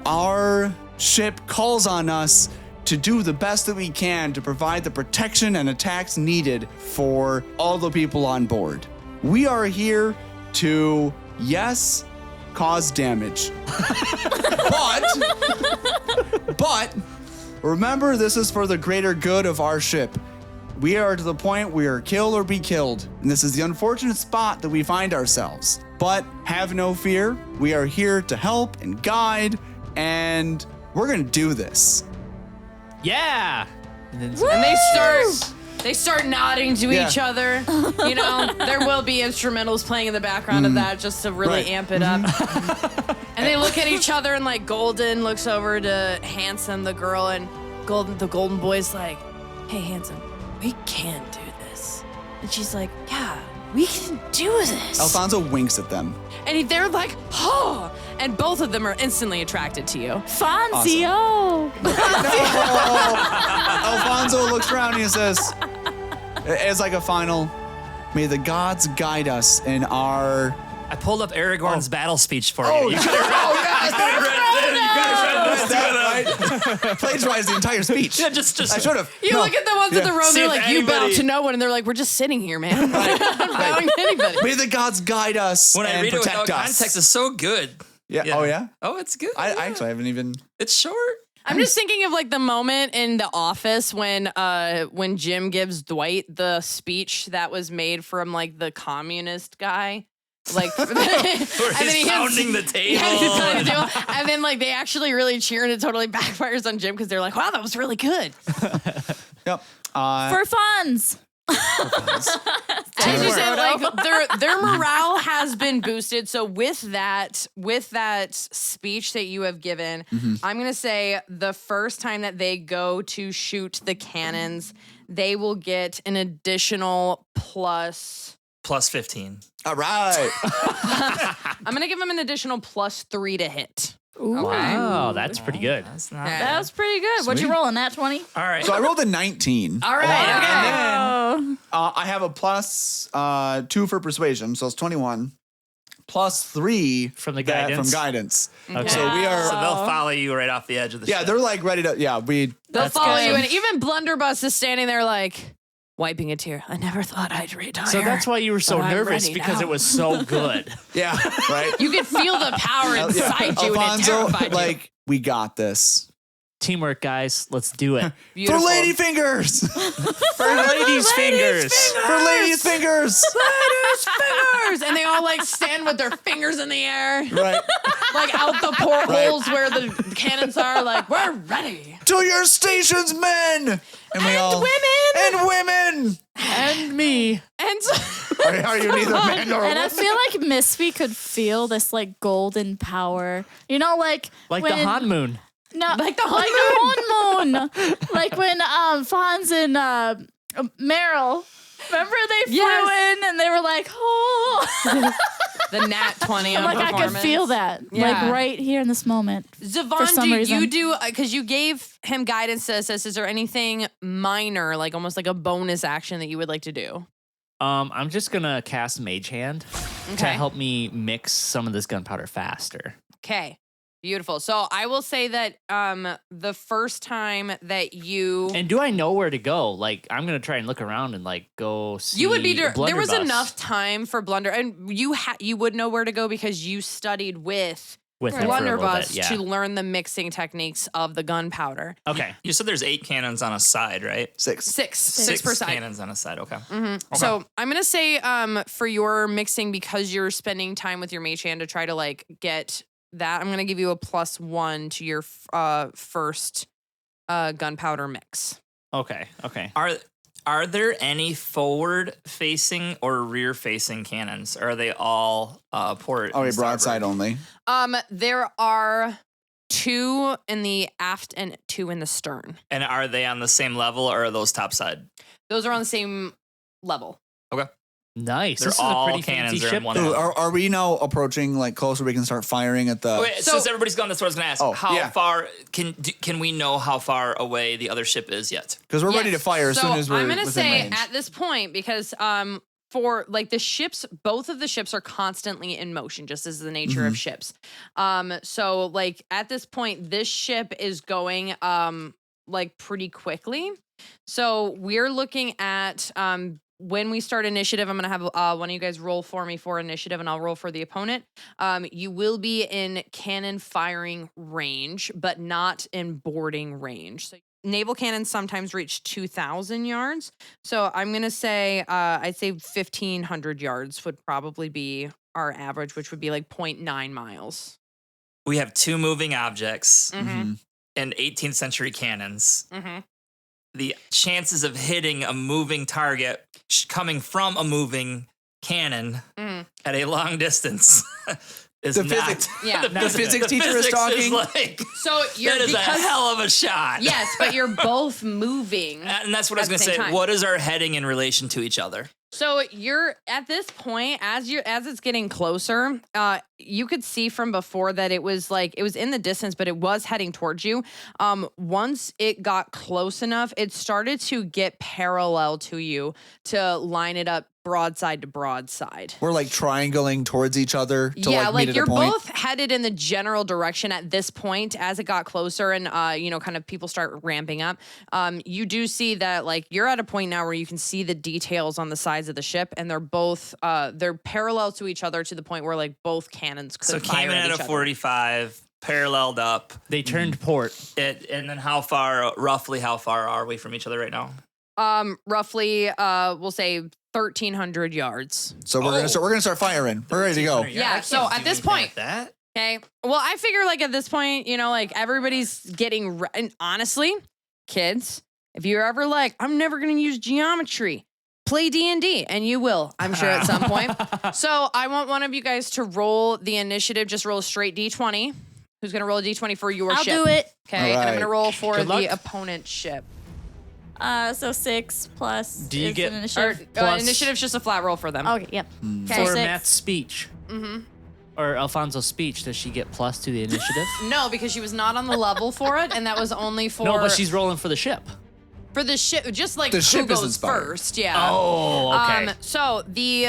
Our ship calls on us to do the best that we can to provide the protection and attacks needed for all the people on board. We are here to, yes, cause damage. but remember, this is for the greater good of our ship. We are to the point we are kill or be killed, and this is the unfortunate spot that we find ourselves. But have no fear, we are here to help and guide, and we're gonna do this. Yeah. And then And they start nodding to Yeah. each other. You know, there will be instrumentals playing in the background of that just to really Right. amp it up. And they look at each other, and like Golden looks over to Handsome, the girl, and the Golden boy's like, "Hey, Handsome, we can do this." And she's like, "Yeah, we can do this." Alfonso winks at them. And they're like, "Oh!" And both of them are instantly attracted to you. Fonzio. Alfonso looks around and he says, as like a final, "May the gods guide us in our..." I pulled up Aragorn's battle speech for Oh, you. You could have read Right? Plagiarized the entire speech. Yeah, just I should have. You look at the ones in the row, See they're if like, "You bow anybody- to no one," and they're like, "We're just sitting here, man. We're not bowing to anybody." May the gods guide us When I and read it protect without us. context, it's so good. Yeah. Oh, yeah? Oh, it's good. I actually haven't even... It's short. I'm just thinking of like the moment in The Office when Jim gives Dwight the speech that was made from like the communist guy. Like, Where he's pounding the table. Yeah, he's pounding the table. And then like they actually really cheer, and it totally backfires on Jim because they're like, "Wow, that was really good." Yep. For funds. As you said, like their morale has been boosted. So with that speech that you have given, I'm gonna say the first time that they go to shoot the cannons, they will get an additional plus. Plus 15. All right. I'm gonna give them an additional +3 to hit. Ooh. wow, that's pretty good. That's not Yeah. bad. That was pretty good. What'd you Sweet. roll in that 20? All right. So I rolled a 19. All right. Okay. Oh. I have a plus 2 for persuasion, so it's 21. Plus 3 From the that- guidance? From guidance. Okay. So we are. So they'll follow you right off the edge of the Yeah, ship. they're like ready to. Yeah, we. They'll That's follow you, awesome. and even Blunderbuss is standing there like wiping a tear. I never thought I'd retire. So that's why you were so But I'm nervous, ready because now. it was so good. Yeah, right. You could feel the power inside you, and it Alfonso, terrified you. like, we got this. Teamwork, guys. Let's do it. Beautiful. For lady fingers. For ladies' fingers. For ladies' fingers. fingers, and they all like stand with their fingers in the air, Right. like out the portholes where the cannons are. Like, we're ready. To your stations, men. And we all. women. And women. And me. And Are you neither man nor And I woman? feel like Misphi could feel this like golden power. You know, like Like when, the Han Moon. No, Like the horn moon. Like when Fonz and Meryl. Remember they flew Yes. in and they were like, oh. the nat 20 on Like I could performance. feel that. Yeah. Like right here in this moment. Zavaan, some reason. you do because you gave him guidance to this. Is there anything minor, like almost like a bonus action that you would like to do? I'm just gonna cast Mage Hand to Okay. help me mix some of this gunpowder faster. Okay. Beautiful. So I will say that the first time that you And do I know where to go? Like, I'm gonna try and look around and like go see. you would be there was Blunderbuss enough time for Blunder, and you would know where to go because you studied with with him for a little Blunderbuss bit, yeah. to learn the mixing techniques of the gunpowder. Okay. You said there's 8 cannons on a side, right? 6. Six per side. Cannons on a side. Okay. So I'm gonna say for your mixing, because you're spending time with your mage hand to try to like get that, I'm gonna give you a +1 to your first gunpowder mix. Okay. Okay. Are there any forward-facing or rear-facing cannons? Or are they all port? Oh, and broadside starboard? only. There are 2 in the aft and 2 in the stern. And are they on the same level, or are those topside? Those are on the same level. Okay. Nice. They're This is a all pretty cannons fancy are in ship. one though. level. Are we now approaching like closer? We can start firing at the. Wait, So- since everybody's gone, that's what I was going to ask. Oh, How yeah. far can we know how far away the other ship is yet? Because we're ready Yes. to fire as So soon as we're I'm gonna within say range. at this point, because for like the ships, both of the ships are constantly in motion, just as the nature Mm-hmm. of ships. So like at this point, this ship is going like pretty quickly. So we're looking at when we start initiative, I'm gonna have one of you guys roll for me for initiative, and I'll roll for the opponent. You will be in cannon firing range, but not in boarding range. So naval cannons sometimes reach 2,000 yards. So I'm gonna say I'd say 1,500 yards would probably be our average, which would be like 0.9 miles. We have 2 moving objects Mm-hmm. and 18th century cannons. Mm-hmm. The chances of hitting a moving target coming from a moving cannon at a long distance is The not. physics- Yeah. The physics teacher is physics talking. like, So you're that is a hell of a shot. yes, but you're both moving. And that's what I was At going the to say. same time. What is our heading in relation to each other? So you're at this point, as it's getting closer, you could see from before that it was in the distance, but it was heading towards you. Once it got close enough, it started to get parallel to you to line it up broadside to broadside. We're like triangling towards each other to Yeah, like meet at you're a point. both headed in the general direction at this point. As it got closer and kind of people start ramping up, you do see that like you're at a point now where you can see the details on the sides of the ship, and they're both they're parallel to each other to the point where like both cannons could So fire came in at at each a other. 45, paralleled up. They turned port. And then roughly how far are we from each other right now? Roughly, we'll say 1,300 yards. So we're gonna start firing. We're ready to go. Yeah, I so can't at do this anything point- like that. Okay. Well, I figure like at this point, like everybody's getting, and honestly, kids, if you're ever like, I'm never going to use geometry, play D&D, and you will, I'm sure at some point. So I want one of you guys to roll the initiative, just roll a straight D20. Who's going to roll a D20 for your I'll ship? do it. Okay, All and I'm right. going to roll for Good luck. the opponent's ship. So 6 plus. Do you is get- an Or, initiative? Plus- initiative's just a flat roll for them. Okay, yep. Okay. For 6. Matt's speech. Or Alfonso's speech, does she get plus to the initiative? No, because she was not on the level for it, and that was only for No, but she's rolling for the ship. for the ship. Just like The who ship is goes inspired. first. Yeah. Oh, okay. So the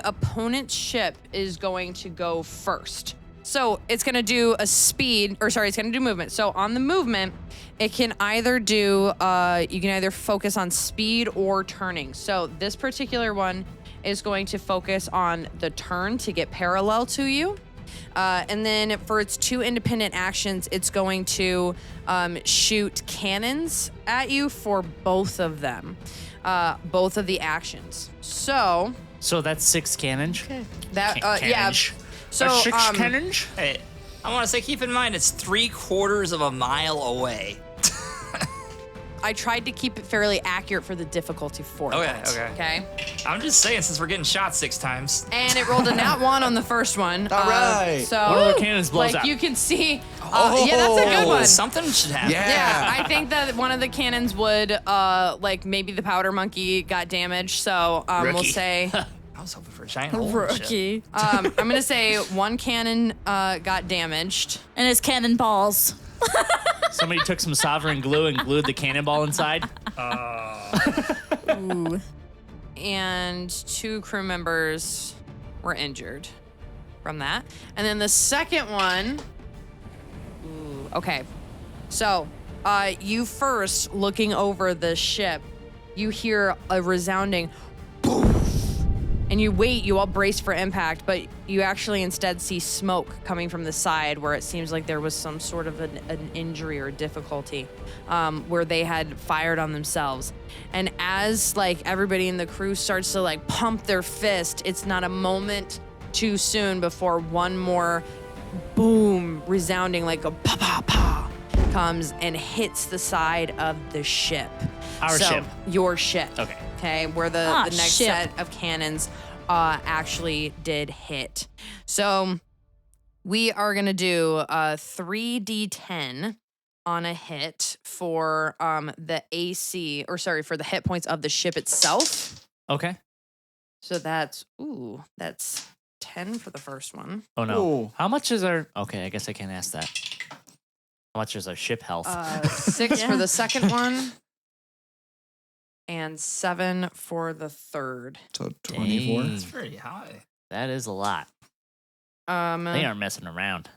opponent's ship is going to go first. So it's going to do it's going to do movement. So on the movement, it can either do, you can either focus on speed or turning. So this particular one is going to focus on the turn to get parallel to you. And then for its 2 independent actions, it's going to shoot cannons at you for both of them, both of the actions. So So that's 6 cannon. that, yeah. So, cannon. Hey, I want to say, keep in mind, it's 3/4 of a mile away. I tried to keep it fairly accurate for the difficulty for Okay, that. okay. Okay. I'm just saying, since we're getting shot 6 times. And it rolled a nat 1 on the first one. All right. So One of the cannons blows like up. you can see, yeah, that's a good one. Something should happen. Yeah. Yeah, I think that one of the cannons would, like maybe the powder monkey got damaged. So we'll Rookie. say, I was hoping for a giant hole in the ship. Rookie. I'm gonna say one cannon got damaged. And his cannonballs. Somebody took some sovereign glue and glued the cannonball inside. Ooh. And 2 crew members were injured from that. And then the second one Ooh, okay. So, you first, looking over the ship, you hear a resounding boom. And you wait, you all brace for impact, but you actually instead see smoke coming from the side where it seems like there was some sort of an injury or difficulty where they had fired on themselves. And as like everybody in the crew starts to like pump their fist, it's not a moment too soon before one more boom resounding like a pa pa pa comes and hits the side of the ship. Our ship. Your ship. Okay, where the next ship. set of cannons actually did hit. So we are going to do 3d10 on a hit for the AC, or sorry, for the hit points of the ship itself. Okay. So that's 10 for the first one. Oh no. Ooh. How much is our? Okay, I guess I can't ask that. How much is our ship health? 6 for the second one. And 7 for the third. So 24. Dang. That's pretty high. That is a lot. They aren't messing around.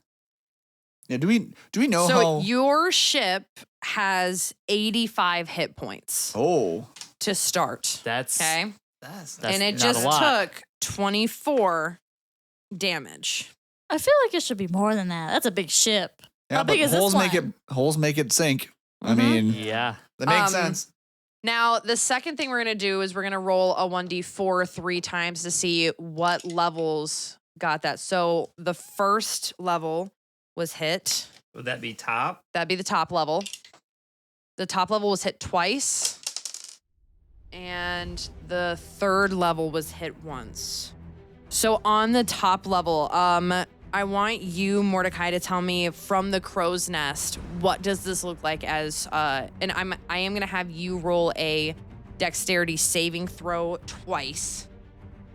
Yeah. Do we know so how? your ship has 85 hit points to start. That's Okay. That's And it not a just lot. took 24 damage. I feel like it should be more than that. That's a big ship. Yeah, How big but is this holes make it sink. I Mhm. mean, Yeah. that makes sense. Now, the second thing we're going to do is we're going to roll a 1d4 3 times to see what levels got that. So the first level was hit. Would that be top? That'd be the top level. The top level was hit twice. And the third level was hit once. So on the top level, I want you, Mordecai, to tell me from the crow's nest, what does this look like as, and I am gonna have you roll a dexterity saving throw twice,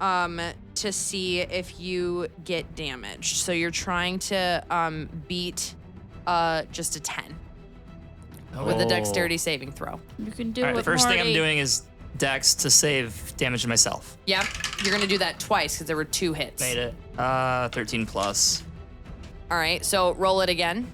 to see if you get damaged. So you're trying to beat just a 10 with a Oh. dexterity saving throw. You can do All right, it. the first thing I'm Morty. doing is dex to save damage to myself. Yep, you're gonna do that twice because there were 2 hits. Made it. 13 plus. All right, so roll it again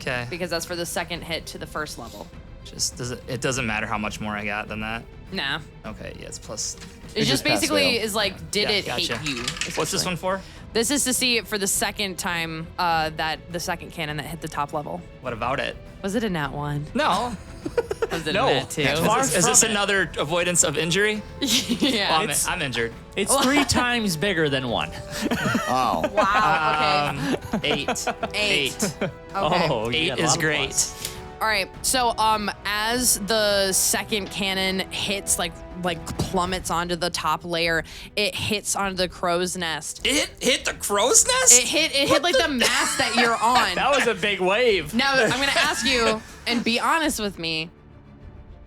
Okay. because that's for the second hit to the first level. Just it doesn't matter how much more I got than that. Nah, Okay, yeah, it's plus. it It's just just pass basically fail. is like, did Yeah, it gotcha. hit you? What's this essentially. one for? This is to see it for the second time that the second cannon that hit the top level. What about it? Was it a nat 1? No. Was it No. a nat 2? Is this another avoidance of injury? yeah. Well, I'm injured. It's 3 times bigger than 1. Oh. Wow, okay. 8. 8. Okay. Oh, you 8 got a is lot of great. plus. All right. So as the second cannon hits, like plummets onto the top layer, it hits onto the crow's nest. It hit the crow's nest? It hit like the mast that you're on. That was a big wave. Now I'm gonna ask you, and be honest with me.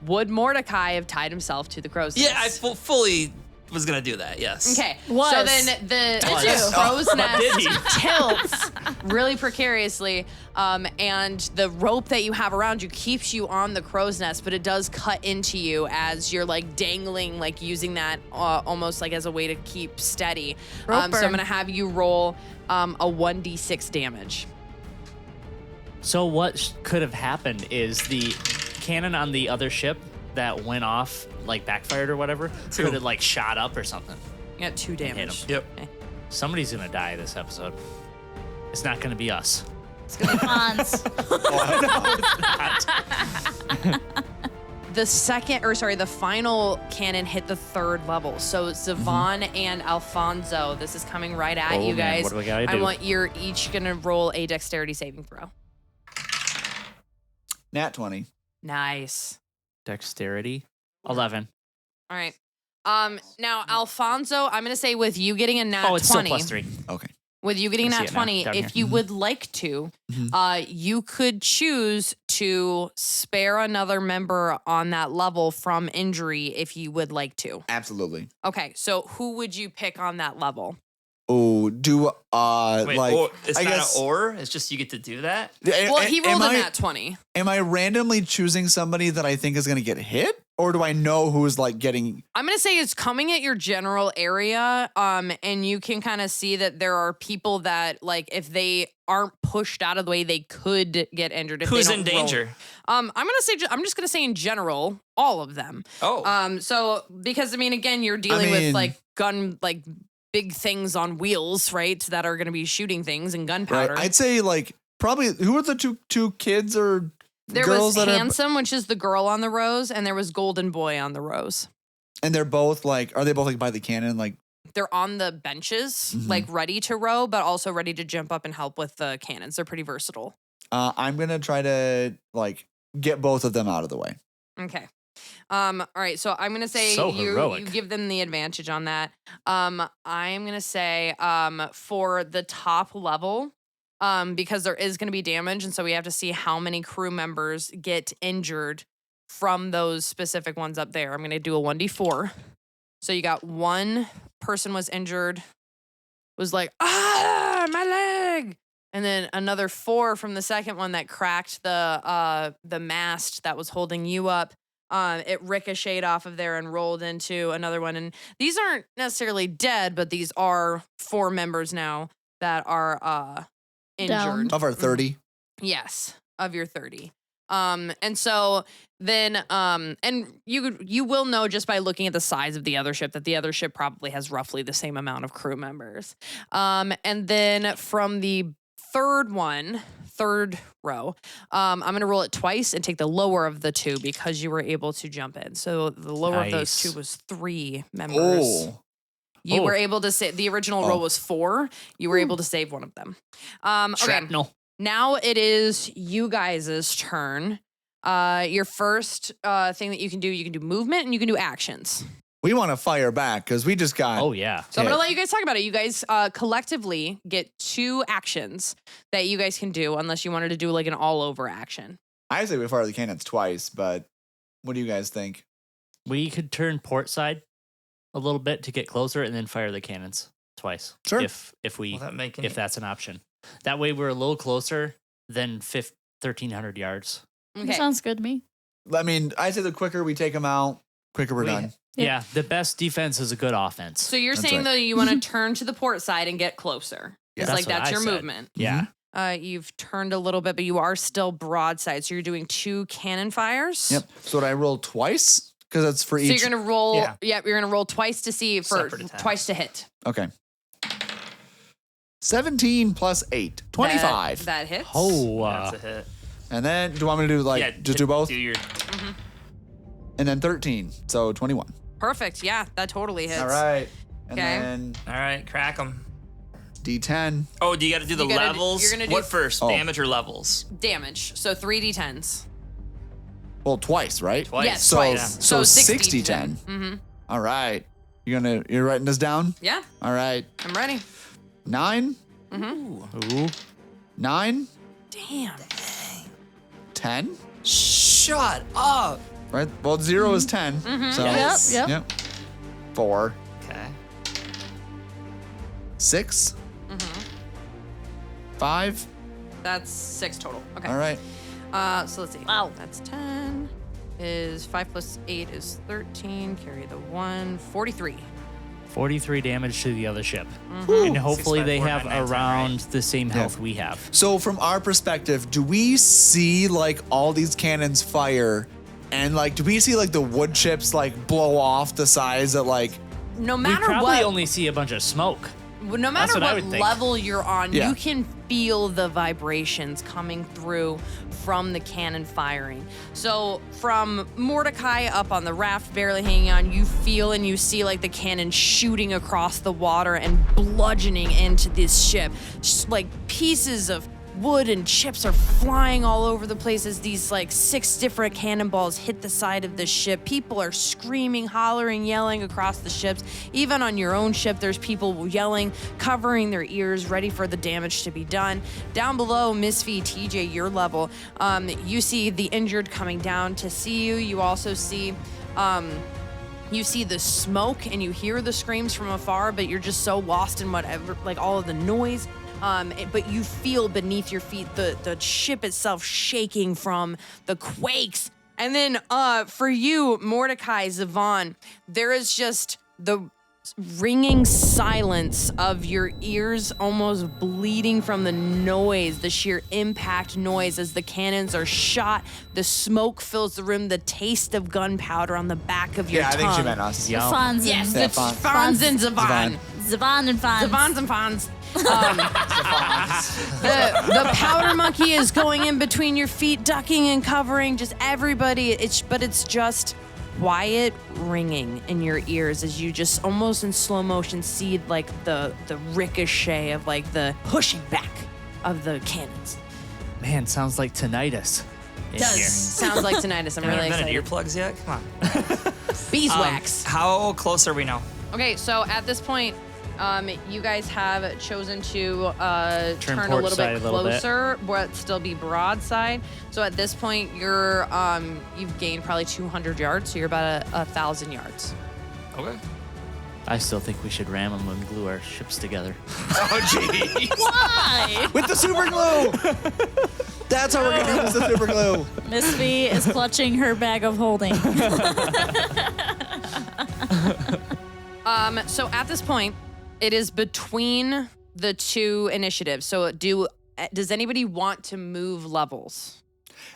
Would Mordecai have tied himself to the crow's nest? Yeah, I fully was gonna do that. Yes. Okay. Was. So then the Was. crow's did he? nest tilts really precariously, and the rope that you have around you keeps you on the crow's nest, but it does cut into you as you're like dangling, like using that almost like as a way to keep steady. So I'm Roper. gonna have you roll a 1d6 damage. So what could have happened is the cannon on the other ship that went off, like backfired or whatever, could have like shot up or something. You got 2 damage. him. Yep. Okay. Somebody's gonna die this episode. It's not gonna be us. It's gonna be Hans. The final cannon hit the third level. So Zavaan and Alfonzo, this is coming right at Oh, you man, guys. what do we gotta I do? want you're each gonna roll a dexterity saving throw. Nat 20. Nice. Dexterity, 11. All right. Now Alfonso, I'm gonna say with you getting a nat Oh, it's 20. still plus 3. Okay. With you getting I see nat it now, 20, down if here. you would like to, you could choose to spare another member on that level from injury if you would like to. Absolutely. Okay, so who would you pick on that level? Oh, do Wait, like it's I not guess an or. It's just you get to do that. Well, he rolled am a I, nat 20. Am I randomly choosing somebody that I think is going to get hit? or do I know who's like getting? I'm gonna say it's coming at your general area, and you can kind of see that there are people that like if they aren't pushed out of the way, they could get injured. If Who's they in don't roll. danger? I'm just gonna say in general, all of them. Oh. So because I mean, again, you're dealing with like big things on wheels, right? That are gonna be shooting things and gunpowder. Right. I'd say like probably who are the two kids or There girls was that Handsome, which is the girl on the rose, and there was Golden Boy on the rose. and they're both like, are they both like by the cannon? Like, They're on the benches, Mhm. like ready to row, but also ready to jump up and help with the cannons. They're pretty versatile. I'm gonna try to like get both of them out of the way. Okay. All right. So I'm gonna say So you heroic. give them the advantage on that. I'm gonna say for the top level, because there is gonna be damage, and so we have to see how many crew members get injured from those specific ones up there. I'm gonna do a 1d4. So you got one person was injured, was like, my leg. And then another 4 from the second one that cracked the mast that was holding you up. It ricocheted off of there and rolled into another one. And these aren't necessarily dead, but these are 4 members now that are injured. Of our 30. Yes, of your 30. And so then and you will know just by looking at the size of the other ship that the other ship probably has roughly the same amount of crew members. And then from the third row, I'm going to roll it twice and take the lower of the 2 because you were able to jump in. So the lower of those 2 was 3 members. Oh. You were able to say the original roll was 4. You were able to save one of them. Okay. Shrapnel. Now it is you guys' turn. Your first thing that you can do movement and you can do actions. We want to fire back because we just got. Oh, yeah. So I'm hit. going to let you guys talk about it. You guys collectively get 2 actions that you guys can do unless you wanted to do like an all over action. I say we fire the cannons twice, but what do you guys think? We could turn port side a little bit to get closer and then fire the cannons twice. Sure. If Will that make any- if that's an option. That way we're a little closer than 1,300 yards. Okay. Sounds good to me. I mean, I say the quicker we take them out, quicker we're done. Yeah, the best defense is a good offense. So you're That's saying right. though you want to turn to the port side and get closer. Yeah. It's like That's what that's I your said. movement. Yeah. You've turned a little bit, but you are still broadside. So you're doing 2 cannon fires. Yep. So would I roll twice? Because that's for So each. you're gonna roll. Yeah. Yep, you're gonna roll twice to see for Separate attacks. twice to hit. Okay. 17 plus 8. 25. That hits. Oh, That's a hit. And then, do you want me to do like, Yeah, just do both? Do your And then 13. So 21. Perfect. Yeah, that totally hits. All right. And Okay. then all right, crack them. D10. Oh, do you got to do the You gotta- levels? you're gonna do- What first? Oh. Damage or levels? Damage. So 3d10s. Well, twice, right? Twice. Yes, So, twice. so 60 10. Mm-hmm. All right. You're writing this down? Yeah, All right. I'm ready. 9, Ooh. 9, Damn. 10. Shut up. Right? Well, 0 is 10. So, Yes. Yep. yep. 4, Okay. 6, 5. That's 6 total. Okay. All right. So let's see. Wow. That's 10. Is 5 plus 8 is 13. Carry the 1. 43. 43 damage to the other ship. Mm-hmm. And hopefully 6, 5, they 4, have 9, 9, 10, around the same health we have. So, from our perspective, do we see like all these cannons fire? And like, do we see like the wood chips like blow off the size that like. No We matter probably what, only see a bunch of smoke. no matter what I what would think. level you're on, Yeah. you can feel the vibrations coming through from the cannon firing. So from Mordecai up on the raft, barely hanging on, you feel and you see like the cannon shooting across the water and bludgeoning into this ship. Just like pieces of wood and chips are flying all over the place as these like 6 different cannonballs hit the side of the ship. People are screaming, hollering, yelling across the ships. Even on your own ship, there's people yelling, covering their ears, ready for the damage to be done. Down below, Misphi, TJ, your level, you see the injured coming down to see you. You also see you see the smoke and you hear the screams from afar, but you're just so lost in whatever, like all of the noise. But you feel beneath your feet the ship itself shaking from the quakes And then for you, Mordecai, Zavaan, there is just the ringing silence of your ears almost bleeding from the noise, the sheer impact noise as the cannons are shot. The smoke fills the room, the taste of gunpowder on the back of your Yeah, I tongue. think she meant us. Yum. Fonz. Yes, Yeah, it's Fonz. Fonz and Zavaan. Zavaan and Fonz. Zavans and Fonz. The powder monkey is going in between your feet, ducking and covering just everybody. But it's just quiet ringing in your ears as you just almost in slow motion see like the ricochet of like the pushing back of the cannons. Man, sounds like tinnitus. in Does here. sounds like tinnitus. I'm Haven't really invented excited. earplugs yet? Come on. Beeswax. How close are we now? Okay, so at this point, you guys have chosen to turn a port little side bit a little bit. closer, but still be broadside. So at this point, you've gained probably 200 yards, so you're about 1,000 yards. Okay. I still think we should ram them and glue our ships together. Oh, jeez. Why? With the super glue. That's how we're gonna use the super glue. Misphi is clutching her bag of holding. So at this point, it is between the two initiatives. So does anybody want to move levels?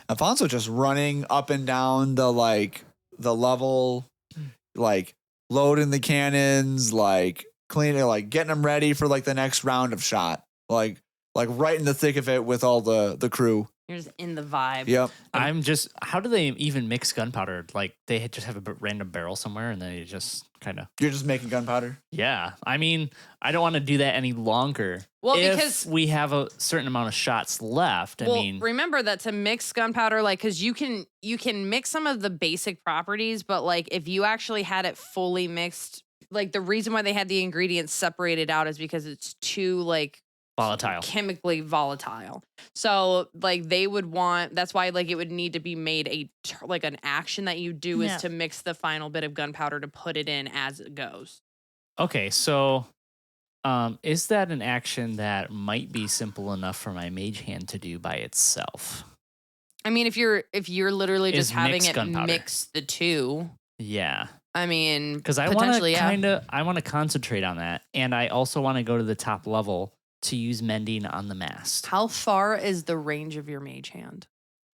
Alfonso just running up and down the level, like loading the cannons, like cleaning, like getting them ready for like the next round of shot, like right in the thick of it with all the crew. You're just in the vibe. Yep. I'm just, how do they even mix gunpowder? Like, they just have a random barrel somewhere and they just kind of. You're just making gunpowder. Yeah. I mean, I don't want to do that any longer. Well, if because we have a certain amount of shots left. Well, I mean, remember that to mix gunpowder, like, because you can mix some of the basic properties, but like if you actually had it fully mixed, like the reason why they had the ingredients separated out is because it's too like volatile. chemically volatile. So like they would want, that's why like it would need to be made like an action that you do Yeah. is to mix the final bit of gunpowder to put it in as it goes. Okay, so is that an action that might be simple enough for my mage hand to do by itself? I mean, if you're literally just Is having mix it gunpowder. mix the two, Yeah. I mean, Because I want potentially, to I want to concentrate on that, and I also want to go to the top level to use mending on the mast. How far is the range of your mage hand?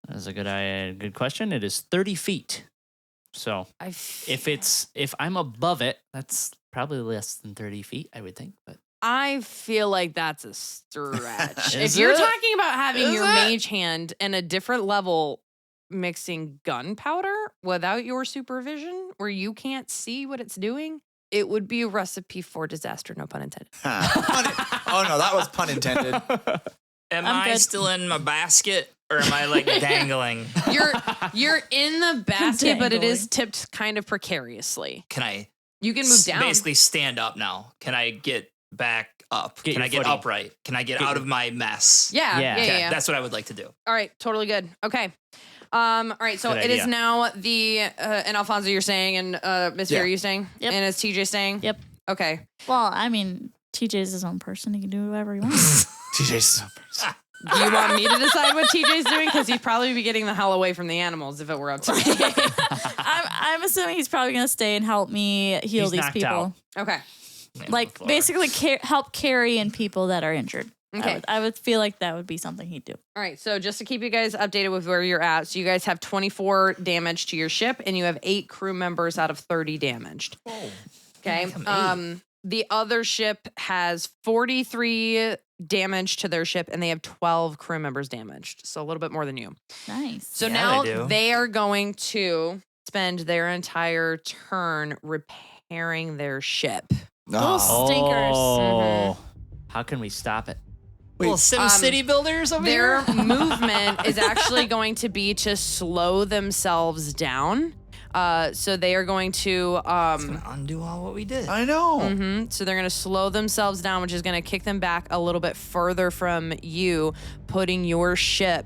That's a good question. It is 30 feet. So if I'm above it, that's probably less than 30 feet, I would think. But I feel like that's a stretch. if Is you're it? talking about having Is your it? mage hand in a different level mixing gunpowder without your supervision, where you can't see what it's doing, it would be a recipe for disaster, no pun intended. Oh no, that was pun intended. Am I'm I good. still in my basket or am I like dangling? You're in the basket, but it Dangling. is tipped kind of precariously. Can I You can move down. basically stand up now? Can I get back up? Get Can your I get footing. upright? Can I get out of my mess? Yeah, Yeah. yeah, Okay, yeah. that's what I would like to do. All right, totally good. Okay. All right, so Good it is idea. now the and Alfonso, you're saying, and Misphi, Yeah. are you staying? Yep. And is TJ staying? Yep. Okay. Well, I mean, TJ's his own person. He can do whatever he wants. TJ's Do you want me to decide what TJ's doing? Because he'd probably be getting the hell away from the animals if it were up to me. I'm assuming he's probably gonna stay and help me heal He's these knocked people. out. Okay. Man, Like on the floor. basically help carry in people that are injured. Okay. I would feel like that would be something he'd do. All right. So just to keep you guys updated with where you're at, so you guys have 24 damage to your ship, and you have 8 crew members out of 30 damaged. Okay. The other ship has 43 damage to their ship, and they have 12 crew members damaged. So a little bit more than you. Nice. So Yeah, now they do. they are going to spend their entire turn repairing their ship. Little stinkers. Oh, how can we stop it? Little Sim City builders over Their here. movement is actually going to be to slow themselves down. So they are going to Undo all what we did. I know. so they're going to slow themselves down, which is going to kick them back a little bit further from you, putting your ship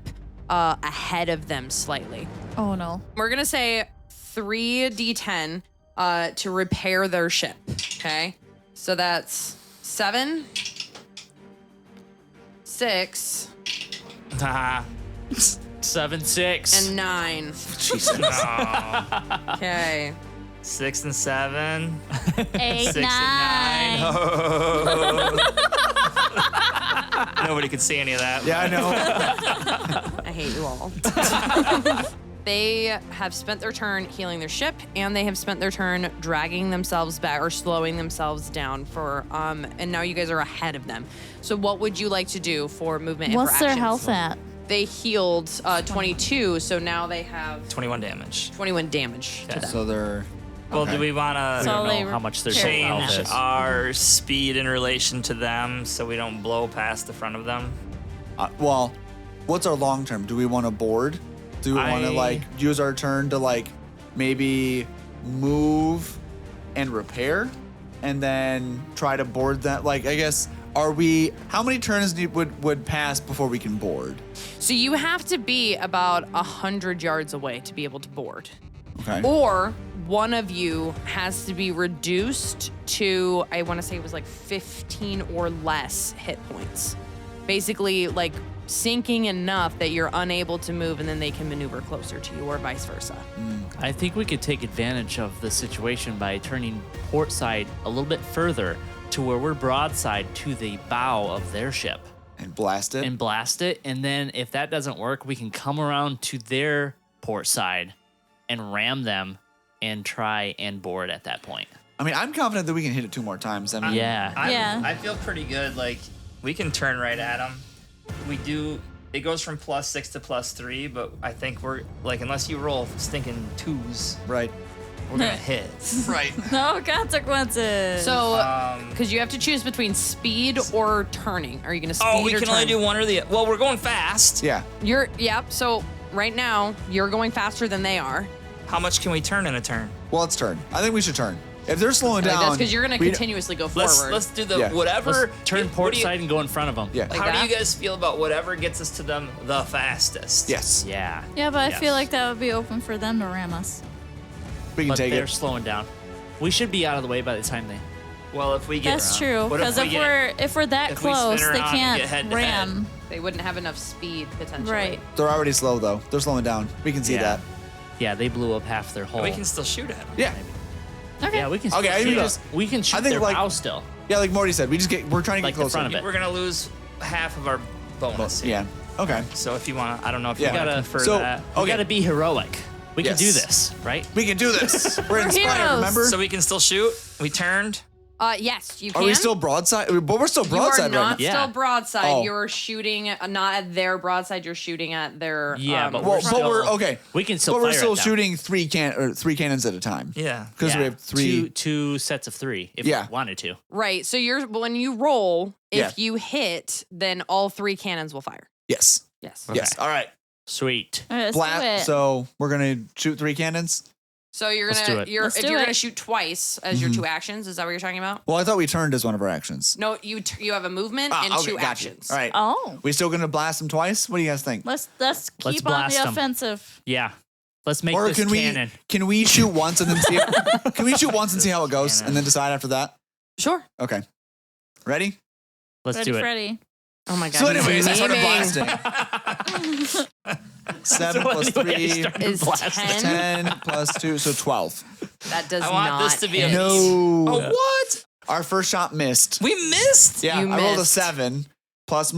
ahead of them slightly. Oh no. We're going to say 3d10 to repair their ship. Okay. So that's 7, 6, 7, 6. And 9. Jesus. Okay. 6 and 7. 8, 6 9. and 9. Nobody could see any of that. Yeah, I know. I hate you all. They have spent their turn healing their ship, and they have spent their turn dragging themselves back or slowing themselves down for. And now you guys are ahead of them. So what would you like to do for movement and What's for their actions? health at? They healed 22, so now they have 21 damage. 21 damage to them. So they're. Well, Okay. do we want We to So don't they know how much their total carry health change is. our speed in relation to them so we don't blow past the front of them? Well, what's our long term? Do we want to board? Do we want to like use our turn to like maybe move and repair, and then try to board that? Like, I guess, are we? How many turns would pass before we can board? So you have to be about 100 yards away to be able to board. Okay. Or one of you has to be reduced to, I want to say it was like 15 or less hit points. Basically, like sinking enough that you're unable to move and then they can maneuver closer to you or vice versa. I think we could take advantage of the situation by turning port side a little bit further to where we're broadside to the bow of their ship And blast it. and blast it. And then if that doesn't work, we can come around to their port side and ram them and try and board at that point. I mean, I'm confident that we can hit it 2 more times. I mean, Yeah. Yeah. I feel pretty good. Like, we can turn right at them. We do. It goes from +6 to +3, but I think we're like, unless you roll stinking 2s, right. we're gonna hit. Right. No consequences. So, Um, because you have to choose between speed or turning. Are you going to speed Oh, we or can turn? only do one or the. Well, we're going fast. Yeah. So right now, you're going faster than they are. How much can we turn in a turn? Well, let's turn. I think we should turn. If they're slowing down, That's because you're going to we- continuously go Let's forward. let's do the Yeah. whatever. Let's turn what port do you- side and go in front of them. Yeah. Like How that? do you guys feel about whatever gets us to them the fastest? Yes. Yeah. yeah, but I Yes. feel like that would be open for them to ram us. We can But take they're it. slowing down. We should be out of the way by the time they. Well, if we get That's true. What if Because we if get- we're that if we spin close, they around and can't get head to ram. They wouldn't have enough speed potentially. Right. They're already slow though. They're slowing down. We can see Yeah. that. Yeah, they blew up half their hull. we can still shoot at them. Yeah. Okay. Yeah, we can. Okay, I shoot mean, up. just- we can shoot I think, their like- bow still. Yeah, like Morty said, we're trying to Like get the closer. front of it. We're gonna lose half of our bonus. here. Yeah. Okay. So if you want, I don't know if Yeah. you want to Gotta- confer so- that. We Okay. gotta be heroic. We can do Yes. this, right? We can do this. We're inspired, heroes. remember? So we can still shoot. We turned. Yes, you can. Are we still broadside? But we're still You are broadside not right now. Yeah. still broadside. Oh. You're shooting not at their broadside. You're shooting at their. Yeah, but Well, we're but still, we're okay. We can still. But we're fire still at them. shooting three cannons at a time. Yeah. Because we Yeah, have three. two sets of 3 if Yeah. we wanted to. Right. So you're when you roll, if Yeah. you hit, then all 3 cannons will fire. Yes. Yes. Okay. Yes. All right. Sweet. All right, let's do it. So we're gonna shoot 3 cannons. So you're Let's do gonna it. Let's if do you're it. gonna shoot twice as your 2 actions. Is that what you're talking about? Well, I thought we turned as one of our actions. No, you have a movement and okay, 2 gotcha. actions. All right. Oh, We still gonna blast them twice? What do you guys think? let's Let's keep on blast the 'em. offensive. Yeah. Let's make Or this canon. can we shoot once and then see? Can we shoot once and see how it goes, and then decide after that? Sure. Okay. Ready? Let's Ready, do it. Freddy. Oh my god. So, anyways, I started naming blasting. 7 So plus anyway, I 3, started is blasting. 10. 10 plus 2, so 12. That does I not. want this to be a hit. No. Oh, what? Our first shot missed. We missed. Yeah, You I rolled a missed. 7 plus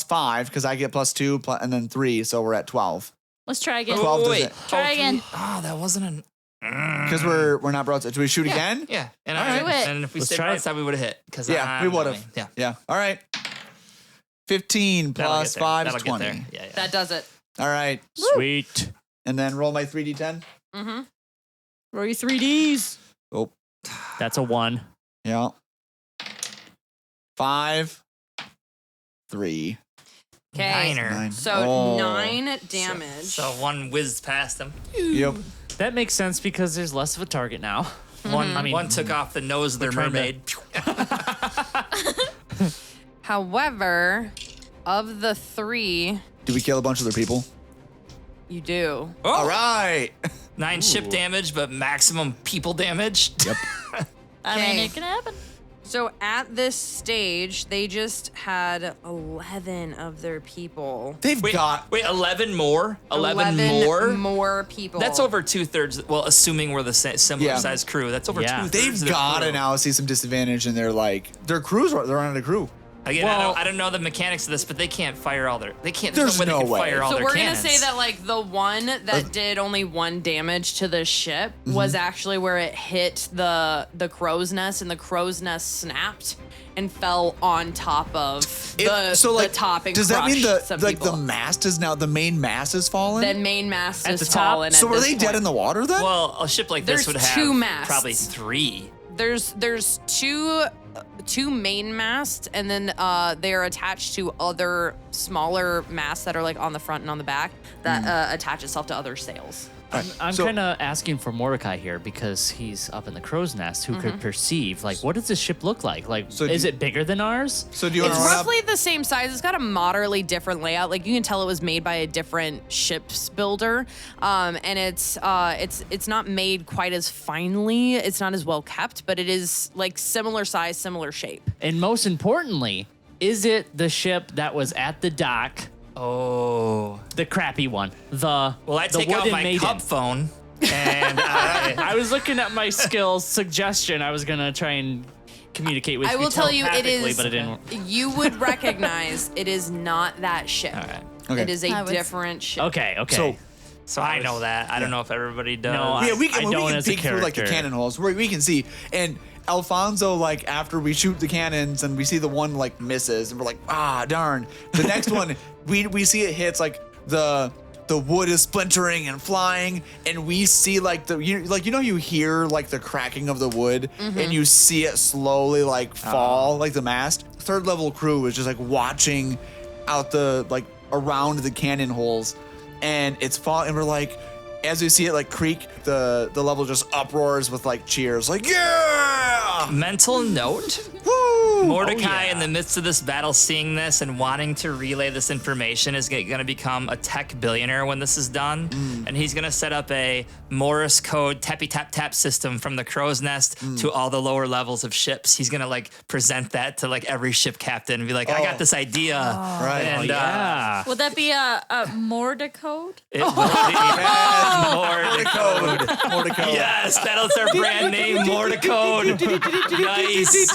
5 because I get plus 2 and then 3, so we're at 12. Let's try again. 12 does wait. it. Try again. Oh, that wasn't an. Because we're not broadside. Do we shoot again? Yeah. And, All right. Do it. and if we Let's stayed try it. outside, we would have hit. Cause Yeah, we I'm would've. dummy. Yeah. Yeah. All right. 15 That'll plus get there. 5 is That'll 20. get there. Yeah. That does it. All right. Sweet. And then roll my 3d10. Mm-hmm. Roll your 3Ds. Oh, That's a 1. yeah. 5, 3. Okay. Niner. 9. So Oh. 9 damage. So one whizzed past him. Yep. That makes sense because there's less of a target now. One, I mean, one took off the nose of their trying to- mermaid. However, of the 3, Did we kill a bunch of their people? you do. Oh, All right. 9 ship damage, but maximum people damage. Yep. I mean, Okay. it can happen. So at this stage, they just had 11 of their people. They've got 11 more? 11 more people. That's over 2/3. Well, assuming we're the similar size crew, that's over 2/3. They've got to now see some disadvantage in their crews. They're on a crew. Again, Well- I don't know the mechanics of this, but they can't fire all their. They can't. There's no way no they can way. fire all So their we're cannons. gonna say that like the one that did only 1 damage to the ship was actually where it hit the crow's nest, and the crow's nest snapped and fell on top of the top and does that mean crushed some the people. mast is now the main mast is fallen? The main mast At is the top? fallen. So at are this they dead point. in the water then? Well, a ship like this There's would have 2 masts. probably 3. There's two main masts, and then they are attached to other smaller masts that are like on the front and on the back that attach itself to other sails. I'm So- kind of asking for Mordecai here because he's up in the crow's nest who could perceive, like, what does this ship look like? Like, So is do- it bigger than ours? So do you want It's to run roughly the same size. It's got a moderately different layout. Like you can tell it was made by a different ships builder, and it's not made quite as finely. It's not as well kept, but it is like similar size, similar shape. And most importantly, is it the ship that was at the dock, Oh. the crappy one? Well, I the take out wooden my maiden. cup phone, and I I was looking at my skills suggestion. I was gonna try and communicate with I you will tell you, it telepathically, is. but it didn't. You would recognize it is not that ship. All right. Okay. It is I a was- different ship. Okay. So I know that. I don't know if everybody does. No, Yeah, we I can don't as a peek through like the character. cannon holes where we can see. And Alfonso, like after we shoot the cannons and we see the one like misses, and we're like, darn. The next one, we see it hits like the wood is splintering and flying, and we see like you hear like the cracking of the wood, and you see it slowly like fall like the mast. Third level crew is just like watching out the like around the cannon holes, and it's falling, and we're like, as we see it like creak, the level just uproars with like cheers, like yeah. Mental note. Woo! Mordecai, in the midst of this battle, seeing this and wanting to relay this information, is going to become a tech billionaire when this is done. And he's going to set up a Morse code tappy tap tap system from the crow's nest to all the lower levels of ships. He's going to like present that to like every ship captain and be like, I got this idea. Right. And Yeah. Would that be a Mordecode? it will be Mordecode. Mordecai. Yes, that's our brand name, Mordecode. Nice.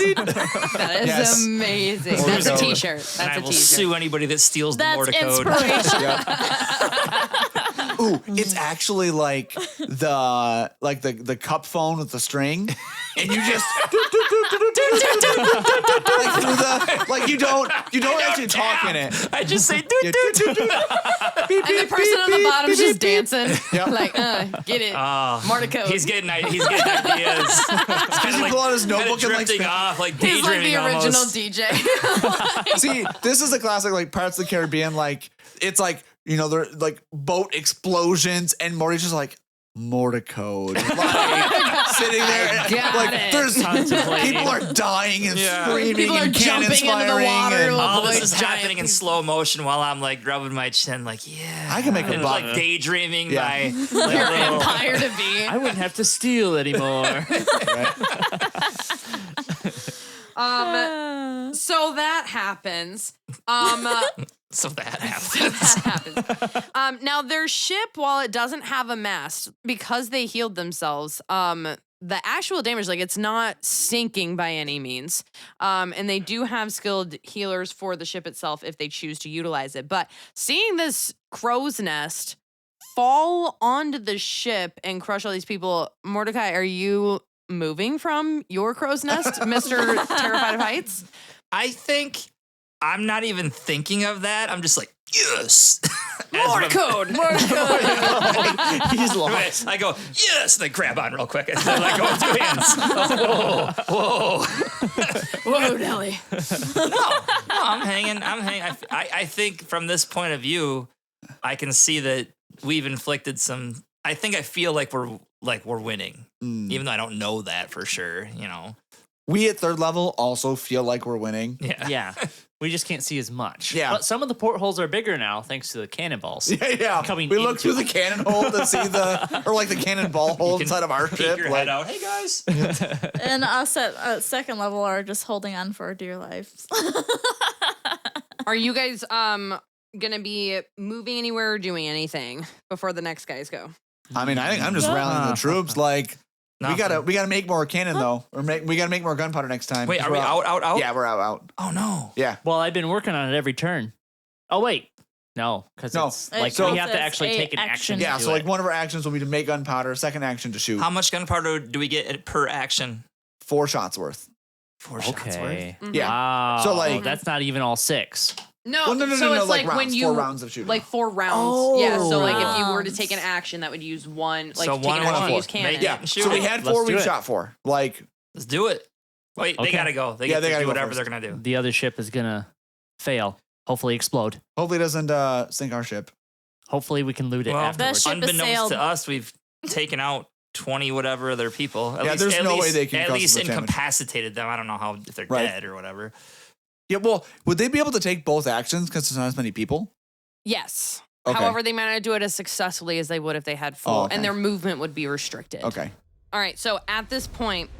That is Yes. amazing. Mordecode. That's a t-shirt. That's And I a will t-shirt. sue anybody that steals the That's Mordecode. inspiration. Ooh, it's actually like the cup phone with the string, and you just like through the like you don't actually talk in it. I just say, You- And the person on the bottom's just dancing. Yep. Like, get it. Mordecai. he's getting ideas. It's kind you of pull out his like notebook and like drifting spin- off, like He's like daydreaming the original almost. DJ. See, this is a classic like Pirates of the Caribbean. Like it's like they're like boat explosions, and Morty's just like Mordecode, like sitting there, got like it. there's Contemplating. people are dying and screaming People are and cannons jumping into the firing. water. and- All Avoid this is giant happening in people. slow motion while I'm like rubbing my chin, like I can make a and buck. like daydreaming Yeah. by Your like, little- empire to be. I wouldn't have to steal anymore. So that happens. So that happens. That happens. Now their ship, while it doesn't have a mast, because they healed themselves, the actual damage, like it's not sinking by any means. And they do have skilled healers for the ship itself if they choose to utilize it. But seeing this crow's nest fall onto the ship and crush all these people, Mordecai, are you moving from your crow's nest, Mr. Terrified of Heights? I think I'm not even thinking of that. I'm just like, yes. Mordecode. He's lost. I go, yes, and then grab on real quick. And then I go with 2 hands. Whoa. Whoa, Nelly. No, I'm hanging. I think from this point of view, I can see that we've inflicted some. I think I feel like we're winning, even though I don't know that for sure. We at third level also feel like we're winning. Yeah. Yeah. We just can't see as much. Yeah. But some of the portholes are bigger now thanks to the cannonballs. Yeah. Coming We look into through the cannon hole to see or like the cannonball hole inside of our Peek ship. your Like, head out. Hey guys. And us at second level are just holding on for our dear lives. Are you guys gonna be moving anywhere or doing anything before the next guys go? I mean, I think I'm just rallying the troops. Like, we gotta make more cannon though, or we gotta make more gunpowder next time. Wait, 'cause are we we're out? Yeah, we're out. Oh no. Yeah. Well, I've been working on it every turn. Oh, wait. No, because No. it's like So- we have to Says actually a take an action. action. Yeah. to So like it. one of our actions will be to make gunpowder. Second action to shoot. How much gunpowder do we get per action? 4 shots worth. 4 shots worth. Okay. Yeah. Wow. So, like- that's not even all 6. No, Well, no, so it's like like when rounds, you 4 rounds of shooting. like 4 rounds. Yeah, so like if you were to Rounds. take an action, that would use one. Like So take one an and action, one. use cannon. Make- Yeah. Shoot So we it. had Let's 4. do We it. shot 4. Like, Let's do it. Wait, they Okay. gotta go. They Yeah, get they to gotta do go whatever first. they're gonna do. The other ship is going to fail. Hopefully explode. hopefully it doesn't sink our ship. Hopefully we can loot it Well, afterwards. ship has unbeknownst sailed. to us, we've taken out 20 whatever other people. At Yeah, least, there's at no way least, they can at cause least us much damage. incapacitated them. I don't know how if they're Right. dead or whatever. Yeah. Well, would they be able to take both actions because there's not as many people? Yes. Okay. However, they might not do it as successfully as they would if they had full, Oh, okay. and their movement would be restricted. Okay. All right. So at this point,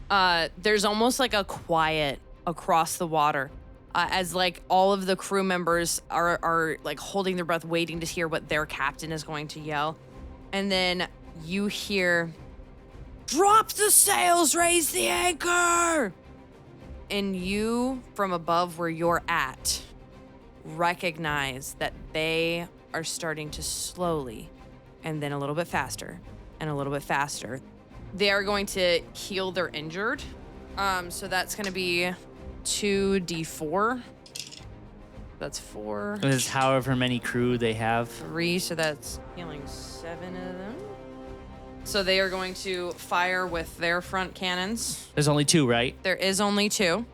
there's almost like a quiet across the water, as like all of the crew members are like holding their breath, waiting to hear what their captain is going to yell, and then you hear, "Drop the sails, raise the anchor," and you, from above where you're at, recognize that they are starting to slowly, and then a little bit faster, and a little bit faster. They are going to heal their injured. So that's going to be 2d4. That's 4, There's however many crew they have. 3. So that's healing 7 of them. So they are going to fire with their front cannons. There's only 2, right? There is only 2.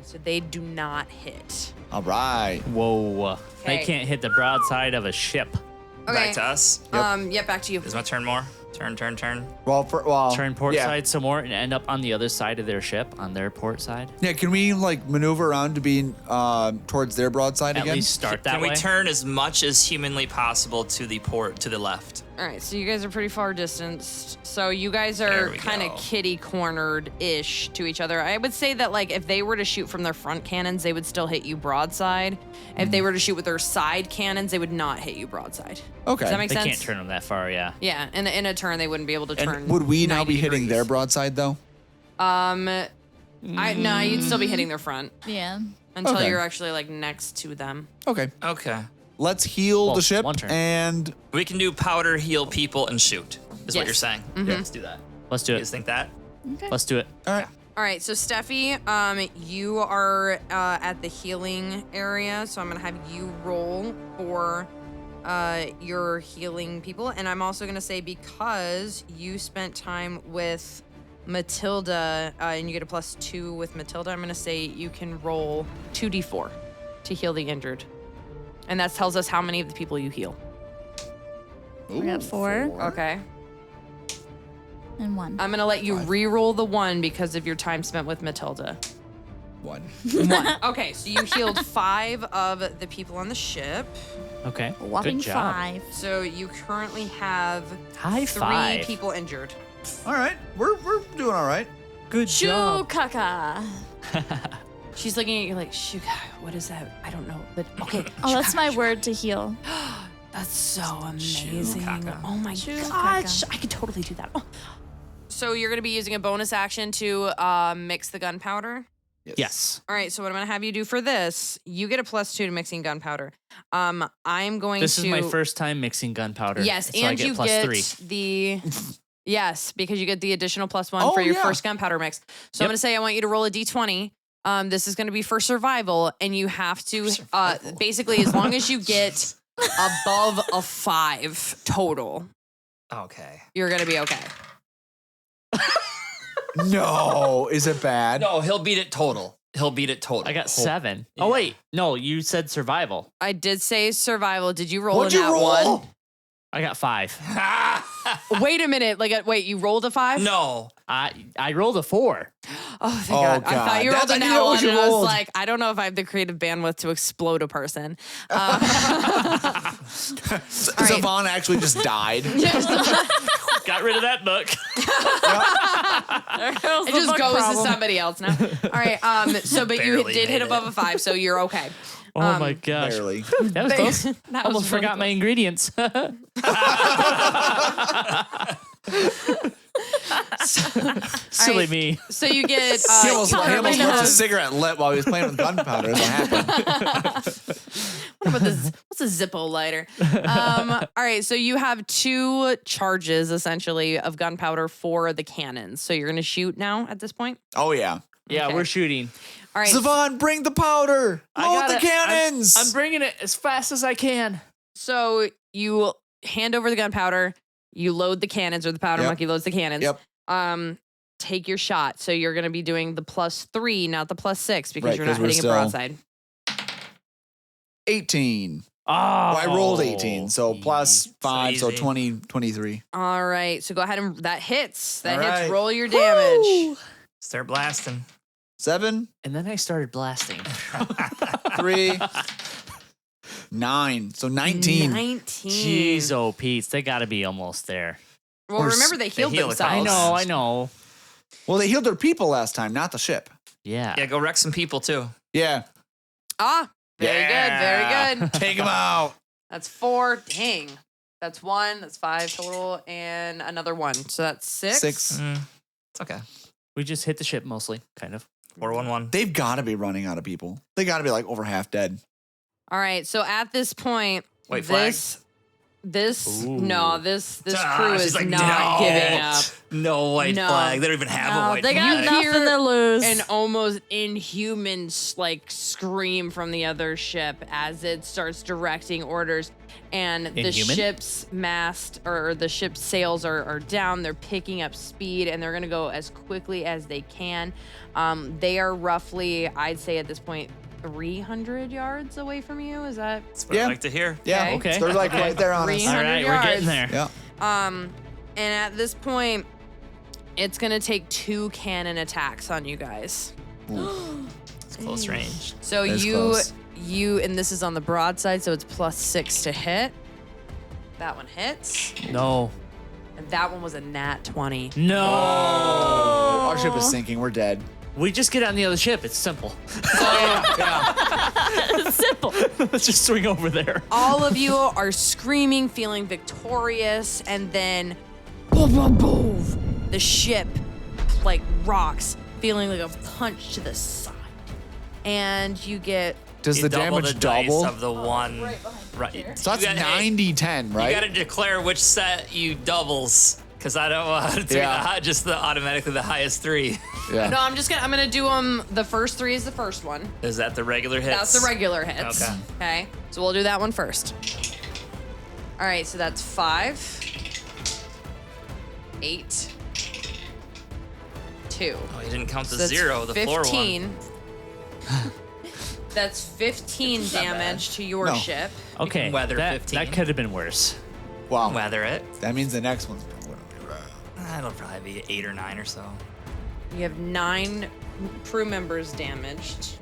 So they do not hit. All right. Whoa. They Okay. can't hit the broadside of a ship. Back to us. Yeah, back to you. Is my turn more? Turn. Well, Turn port yeah. side some more and end up on the other side of their ship, on their port side. Yeah. Can we like maneuver around to be towards their broadside At again? least start that Can way. we turn as much as humanly possible to the port to the left? All right, so you guys are pretty far distanced. So you guys There are we kind go. of kitty cornered-ish to each other. I would say that like if they were to shoot from their front cannons, they would still hit you broadside. If they were to shoot with their side cannons, they would not hit you broadside. Okay. Does that make They sense? can't turn them that far, yeah. Yeah, in a turn they wouldn't be able to turn. And would we now 90 be hitting degrees. their broadside though? No, you'd still be hitting their front Yeah. until Okay. you're actually like next to them. Okay. Okay. Let's heal Well, the ship one turn. and We can do powder, heal people, and shoot. Is what Yes. you're saying? Mhm. Yeah, let's do that. Let's do You it. guys think that? Let's do it. all right. All right, so Stephie, you are at the healing area, so I'm gonna have you roll for your healing people, and I'm also gonna say because you spent time with Matilda and you get a +2 with Matilda, I'm gonna say you can roll 2d4 to heal the injured, and that tells us how many of the people you heal. We got 4 Okay, and 1. I'm gonna let you re-roll the 1 because of your time spent with Matilda. 1. Okay, so you healed 5 of the people on the ship. Okay. A whopping Good job. 5. So you currently have High 3 five. people injured. All right. We're doing all right. Good Shoo kaka. She's looking at you like, Shuka, what is that? I don't know. But okay. Oh, that's Shuka, my Shuka. word to heal. That's so amazing. Shukaka. Oh my Shukaka. gosh. I could totally do that. Oh. So you're going to be using a bonus action to mix the gunpowder? Yes. All right, so what I'm going to have you do for this, you get a +2 to mixing gunpowder. I'm going This to... is my first time mixing gunpowder. Yes, so I and get you plus get 3. the... Yes, because you get the additional +1 Oh, for your yeah. first gunpowder mix. So I'm Yep. going to say I want you to roll a d20. This is going to be for survival, and you have to basically, as long as you get above a 5 total, Okay. you're going to be okay. No, is it bad? No, he'll beat it total. He'll beat it total. I got Whole- 7. Yeah. Oh, wait. No, you said survival. I did say survival. Did you roll What'd in you that roll? one? I got 5. Wait a minute. Wait, you rolled a 5? No, I rolled a 4. Oh, thank God. I thought you rolled That's a exactly nat what one, you and I was rolled. like, I don't know if I have the creative bandwidth to explode a person. Zavaan actually just died. Got rid of that book. It just goes to somebody else now. All right. So, but you Barely did hit made above it. a 5, so you're okay. Oh my gosh. Barely. That was close. That Almost was really forgot my ingredients. Silly me. So you get. He almost you left currently his have- cigarette lit while he was playing with gunpowder. As it happened. What's a Zippo lighter? All right, so you have 2 charges essentially of gunpowder for the cannons. So you're gonna shoot now at this point. Oh yeah. Yeah, Okay. we're shooting. All right. Zavaan, bring the powder. I Load got the it. cannons. I'm bringing it as fast as I can. So you hand over the gunpowder. You load the cannons, or the powder Yep. monkey loads the cannons. Yep. Take your shot. So you're gonna be doing the +3, not the +6, because Right, you're not 'cause we're hitting a still- broadside. 18. Oh, Well, I rolled 18, so plus 5, so easy. 20, 23. All right. So go ahead and that hits. That All hits. right. Roll your damage. Start blasting. 7, And then I started blasting. 3, 9. So 19. 19. Jeez, oh, Pete, they got to be almost there. Well, Or remember they healed heal the themselves. cows. I know. Well, they healed their people last time, not the ship. Yeah. Yeah, go wreck some people too. Yeah. Ah, very Yeah. good. Very good. Take them out. That's 4. Dang. That's 1. That's 5 total. And another 1. So that's 6. 6. It's okay. We just hit the ship mostly, kind of. 4-1-1. They've got to be running out of people. They got to be like over half dead. All right. So at this point, Wait, flag? this Ooh. crew is she's like, not no. giving up. No white No. flag. They don't even have a white They got flag. hear nothing to lose. An almost inhuman scream from the other ship as it starts directing orders, and the Inhuman? ship's mast or the ship's sails are down. They're picking up speed, and they're gonna go as quickly as they can. They are roughly, I'd say at this point, 300 yards away from you. Is that That's what I Yeah. like to hear. Yeah. Okay. They're like right there on us. 300 All right, we're getting yards. there. Yeah. And at this point, it's gonna take 2 cannon attacks on you guys. It's close range. So That's you close. and this is on the broadside, so it's +6 to hit. That one hits, No. and that one was a nat 20. No. Our ship is sinking. We're dead. We just get on the other ship. It's simple. Simple. Let's just swing over there. All of you are screaming, feeling victorious, and then boom, boom, boom, the ship like rocks, feeling like a punch to the side, and you get Does You the double damage the dice double? of the one. Right. So that's You gotta- 90-10, right? You got to declare which set you doubles, because I don't want it to be just the automatically the highest 3. yeah. no. I'm gonna do them. The first 3 is the first one. Is that the regular hits? That's the regular hits. Okay. Okay. So we'll do that one first. All right. So that's 5, 8, 2. Oh, you didn't count the So that's 0, the 15. floor one. That's 15 damage to your No. ship. Okay. can weather that, 15. That could have been worse. Wow. Weather it. That means the next one's probably going to be rough. It'll probably be 8 or 9 or so. You have 9 crew members damaged.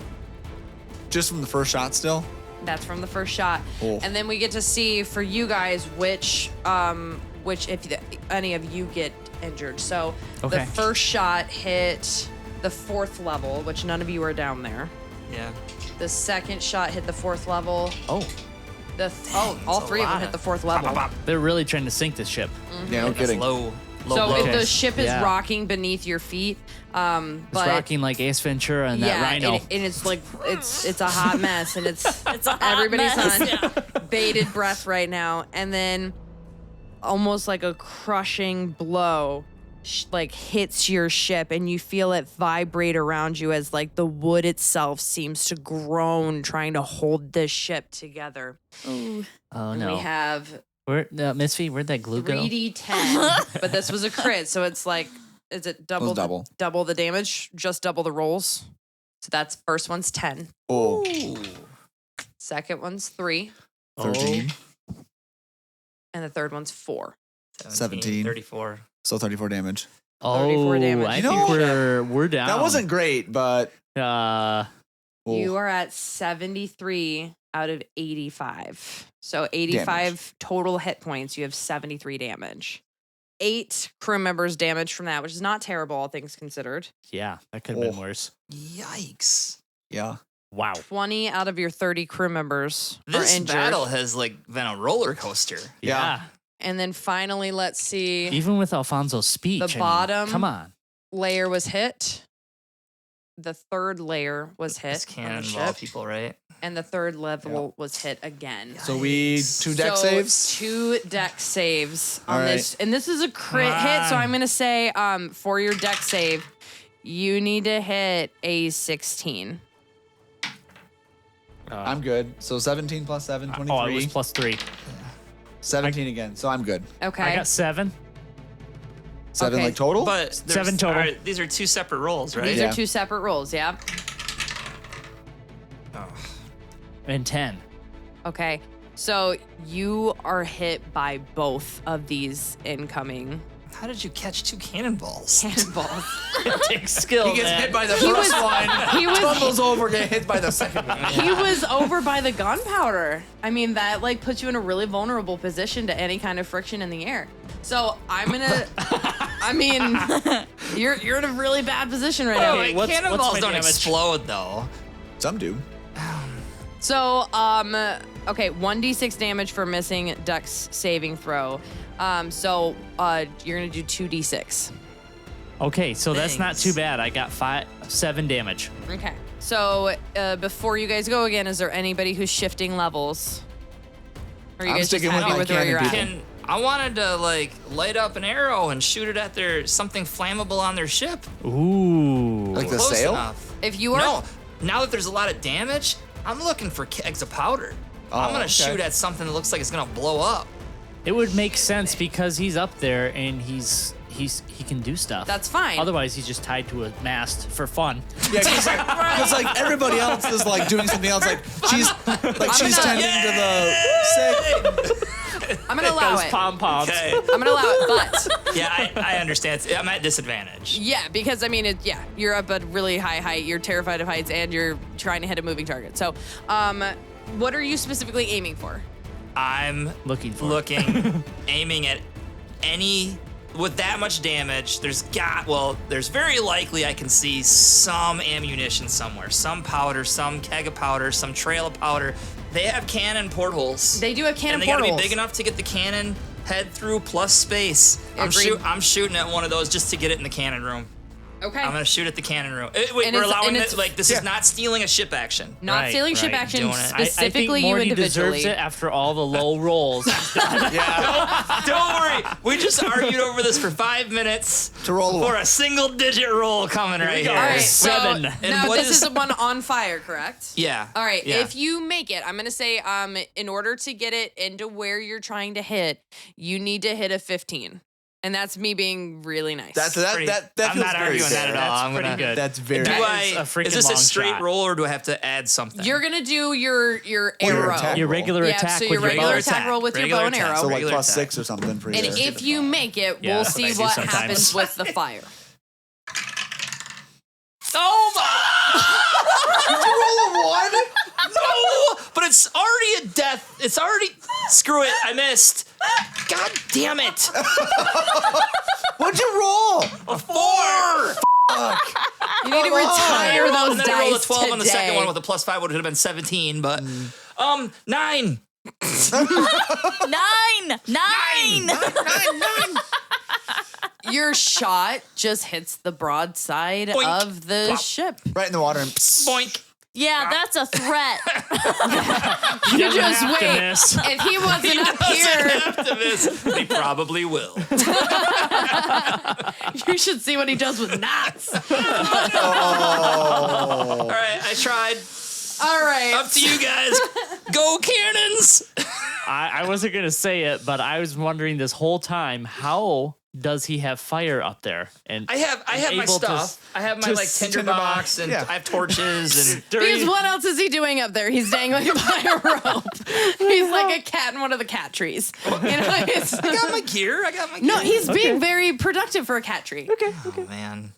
Just from the first shot still? That's from the first shot. Oh. And then we get to see for you guys which if any of you get injured. So Okay. the first shot hit the 4th level, which none of you are down there. Yeah. The second shot hit the 4th level. Oh, All a 3 of them lot hit of- the 4th level. they're really trying to sink this ship. Yeah, no That's kidding. low So blow. if Okay. the ship is Yeah. rocking beneath your feet, It's but rocking like Ace Ventura and that rhino. and it's like it's a hot mess, and it's It's a hot everybody's mess. on bated breath right now, and then almost like a crushing blow like hits your ship, and you feel it vibrate around you as like the wood itself seems to groan, trying to hold this ship together. Ooh. Oh And no. we have Misphi, where'd that glue go? 3d10, but this was a crit, so it's like, is it double? double. Double the damage, just double the rolls. So that's first one's 10, Oh, second one's 3, 13. and the third one's 4. 17. 34. So 34 damage. 34 damage. I You think know, we're down. That wasn't great, but You are at 73 out of 85. So 85 total hit points. You have 73 damage. 8 crew members damage from that, which is not terrible, all things considered. Yeah, that could have been worse. Yikes. yeah. Wow. 20 out of your 30 crew members are This injured. battle has been a roller coaster. Yeah. And then finally, let's see. Even with Alfonso's speech. The bottom- Come on. Layer was hit. The third layer was hit. This on cannon the of all ship, people, right? and the third level was hit again. So we 2 deck So, saves. 2 deck saves on All right. this, and this is a crit hit. So I'm gonna say, for your deck save, you need to hit a 16. I'm good. So 17 plus 7, 23. Oh, it was +3. 17 again. So I'm good. Okay. I got 7. 7 Okay. like total? But 7 total. These are 2 separate rolls, right? These Yeah. are 2 separate rolls. Yeah. And 10. Okay. So you are hit by both of these incoming How did you catch 2 cannonballs? cannonballs. It takes skill. he gets man. hit by the He first was- one. he was- tumbles over, get hit by the second one. He was over by the gunpowder. I mean, that like puts you in a really vulnerable position to any kind of friction in the air. So I'm gonna. I mean, you're in a really bad position right now. Oh, Okay, what's cannonballs my don't damage? explode, though. Some do. So okay, 1d6 damage for missing Dex saving throw. So you're gonna do 2d6. Okay, so that's not Thanks. too bad. I got 7 damage. Okay. So before you guys go again, is there anybody who's shifting levels? Or are you I'm guys just sticking with happy my with where you're at? cannon I wanted to light up an arrow and shoot it at something flammable on their ship. Ooh. Like the Close sail? enough. If you are No, now that there's a lot of damage, I'm looking for kegs of powder. I'm gonna okay. shoot at something that looks like it's gonna blow up. It would make sense because he's up there and he can do stuff. That's fine. Otherwise, he's just tied to a mast for fun. Yeah, because like everybody else is like doing something else. Like she's gonna- tending to the sick. I'm gonna allow Those it. pom-poms. Okay. I'm gonna allow it, but Yeah, I understand. I'm at disadvantage. yeah, because I mean, you're up at really high height. You're terrified of heights, and you're trying to hit a moving target. So, what are you specifically aiming for? I'm Looking for it. aiming at any with that much damage. There's very likely I can see some ammunition somewhere, some powder, some keg of powder, some trail of powder. They have cannon portholes. They do have cannon and they gotta portholes. be big enough to get the cannon head through plus space. Agreed. I'm shooting at one of those just to get it in the cannon room. Okay. I'm gonna shoot at the cannon room. Wait, And we're it's- allowing and this. it's- Like this is not stealing a ship action. Not Right, stealing ship right, action, doing it. specifically I think you Morty individually. deserves it after all the low rolls. Don't worry. We just argued over this for 5 minutes To roll for a single digit roll coming right here. go. All right, so 7. now what this is- is one on fire, correct? Yeah. All right. Yeah. If you make it, I'm gonna say, in order to get it into where you're trying to hit, you need to hit a 15, and that's me being really nice. That Pretty- feels I'm not very arguing that fair. at all. That's I'm pretty gonna. good. That's very. Do That I? is a freaking Is this a long straight shot. roll, or do I have to add something? You're gonna do your your arrow. attack. Your regular Yeah, attack so with your your regular bow. attack roll with your Regular bow and attack. arrow. So like Regular plus attack. 6 or something for And you. if you make it, Yeah, we'll that's what I see do what sometimes. happens with the fire. Oh my! Did you roll a 1? No! But it's already a death. It's already. Screw it. I missed. God damn it! What'd you roll? A 4. You need to retire And those then I rolled a dice 12 on the second today. one with a +5 would have been 17, but 9. 9. Your shot just hits the broadside Boink. of the ship. Right in the water and Boink. Yeah, that's a threat. You just have to wait. miss. If he wasn't up Doesn't here, have to miss. He probably will. you should see what he does with knots. All right, I tried. All right. Up to you guys. Go cannons. I wasn't going to say it, but I was wondering this whole time, how does he have fire up there? And I have my able to stuff. I have my like tinderbox and I have torches and Because what else is he doing up there? He's dangling by a rope. He's like a cat in one of the cat trees. You know, I got my gear. No, he's being very productive for a cat tree. Okay. Oh man.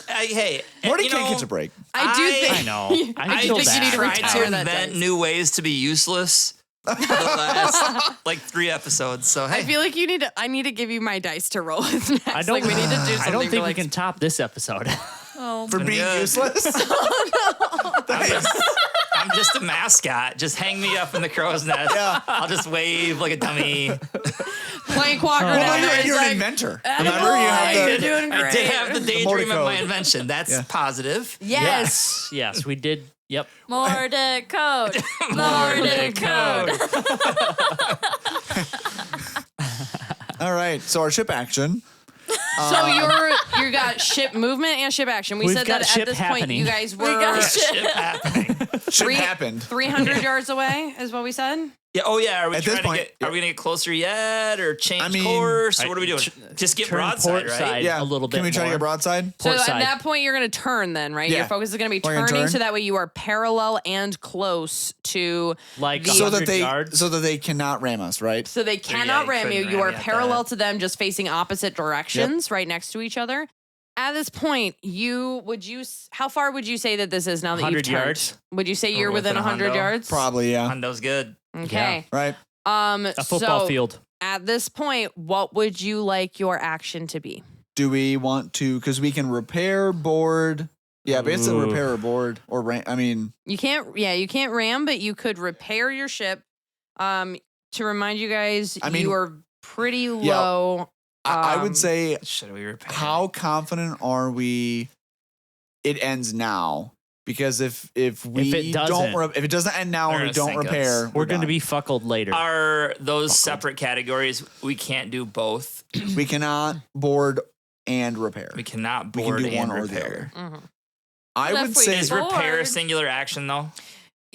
Hey, Morty you can't know, catch a break. I do think. I know. I feel think you bad. need to tried retire to that invent dice. new ways to be useless for the last like 3 episodes. So hey, I feel like I need to give you my dice to roll with next. I don't. Like, we need to do something. I don't think for, we can top this episode. Oh, For being good. useless? I'm just a mascot. Just hang me up in the crow's nest. Yeah. I'll just wave like a dummy. Plank walker down Well, there. you're He's an like, inventor. "Attaboy, Remember, you have you're the, doing I great. did have the daydream of my Mordecai. invention. That's positive. Yes. Yes, we did. Yep. Mordecai. Mordecai. all right. So our ship action. So you got ship movement and ship action. We We've said got that at ship this point happening. you guys were Shit happening. Ship happened. 300 yards away is what we said. Yeah. Oh yeah. Are we At this trying to point, get? Are we gonna get closer yet, or change I mean, course? Or what are we doing? Just get turn broadside, port right? side. Yeah. A little bit Can we try to more. get broadside? So Port at side. that point you're going to turn then, right? Yeah. Your focus is going to be We're gonna turning turn. so that way you are parallel and close to Like the- So 100 that yards. they cannot ram us, right? so they cannot you ram you. couldn't You ram are me at parallel that. to them, just facing opposite directions, right next to each other. At this point, how far would you say that this is now that you've 100 turned? yards. Would you say you're Or within within a 100 hundo? yards? Probably, yeah. Hondo's good. Okay. Right? A football so field. At this point, what would you like your action to be? Do we want to, because we can repair, board. Yeah, basically Ooh. repair or board or ram. I mean, You can't ram, but you could repair your ship. To remind you guys, I mean, you are pretty low. I would say, Should we repair? how confident are we it ends now? Because if we it doesn't, don't, if it doesn't end now they're and we gonna don't sink repair, We're going to done. be fuckled later. Are those separate categories? We can't do both. We cannot board and repair. We cannot We can board do one and or the repair. Mhm. I What would if we say Is repair a Board. singular action though?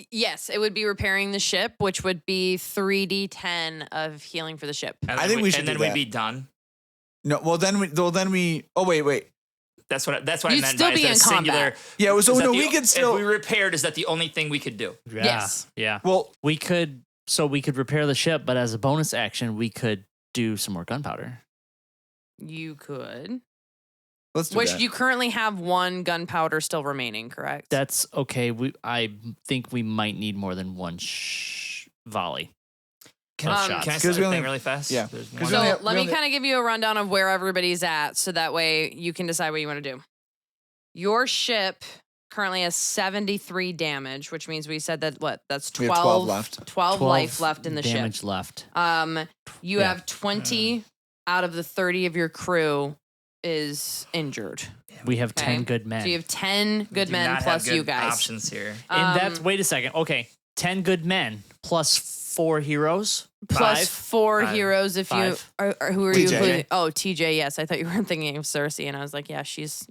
Yes, it would be repairing the ship, which would be 3d10 of healing for the ship. And I then think we should and do then we'd that. be done. no. Well, then we. Oh wait. That's what I You'd meant still by be is that in a singular. combat. Yeah. So is that no, the- we could still. If we repaired, is that the only thing we could do? Yeah. Yes. Yeah. well, We could repair the ship, but as a bonus action, we could do some more gunpowder. You could. let's do Which that. you currently have 1 gunpowder still remaining, correct? That's okay. I think we might need more than one volley. Can, Of I- shots. can I 'Cause say we the only- thing really fast? yeah. There's 'Cause one. we So only have- let we me only- kind of give you a rundown of where everybody's at so that way you can decide what you want to do. Your ship currently has 73 damage, which means we said that that's 12, We have 12 left. 12 life left in the damage ship. left. You Yeah. have 20 out of the 30 of your crew is injured. We have Okay. 10 good men. So you have 10 We good do men not plus have you good guys. Options here. and that's Um, wait a second. Okay, 10 good men plus 4 heroes. plus 5. 4 Five. you Five. or who are you TJ. including? Oh, TJ, yes. I thought you were thinking of Cersei and I was like, yeah, she's,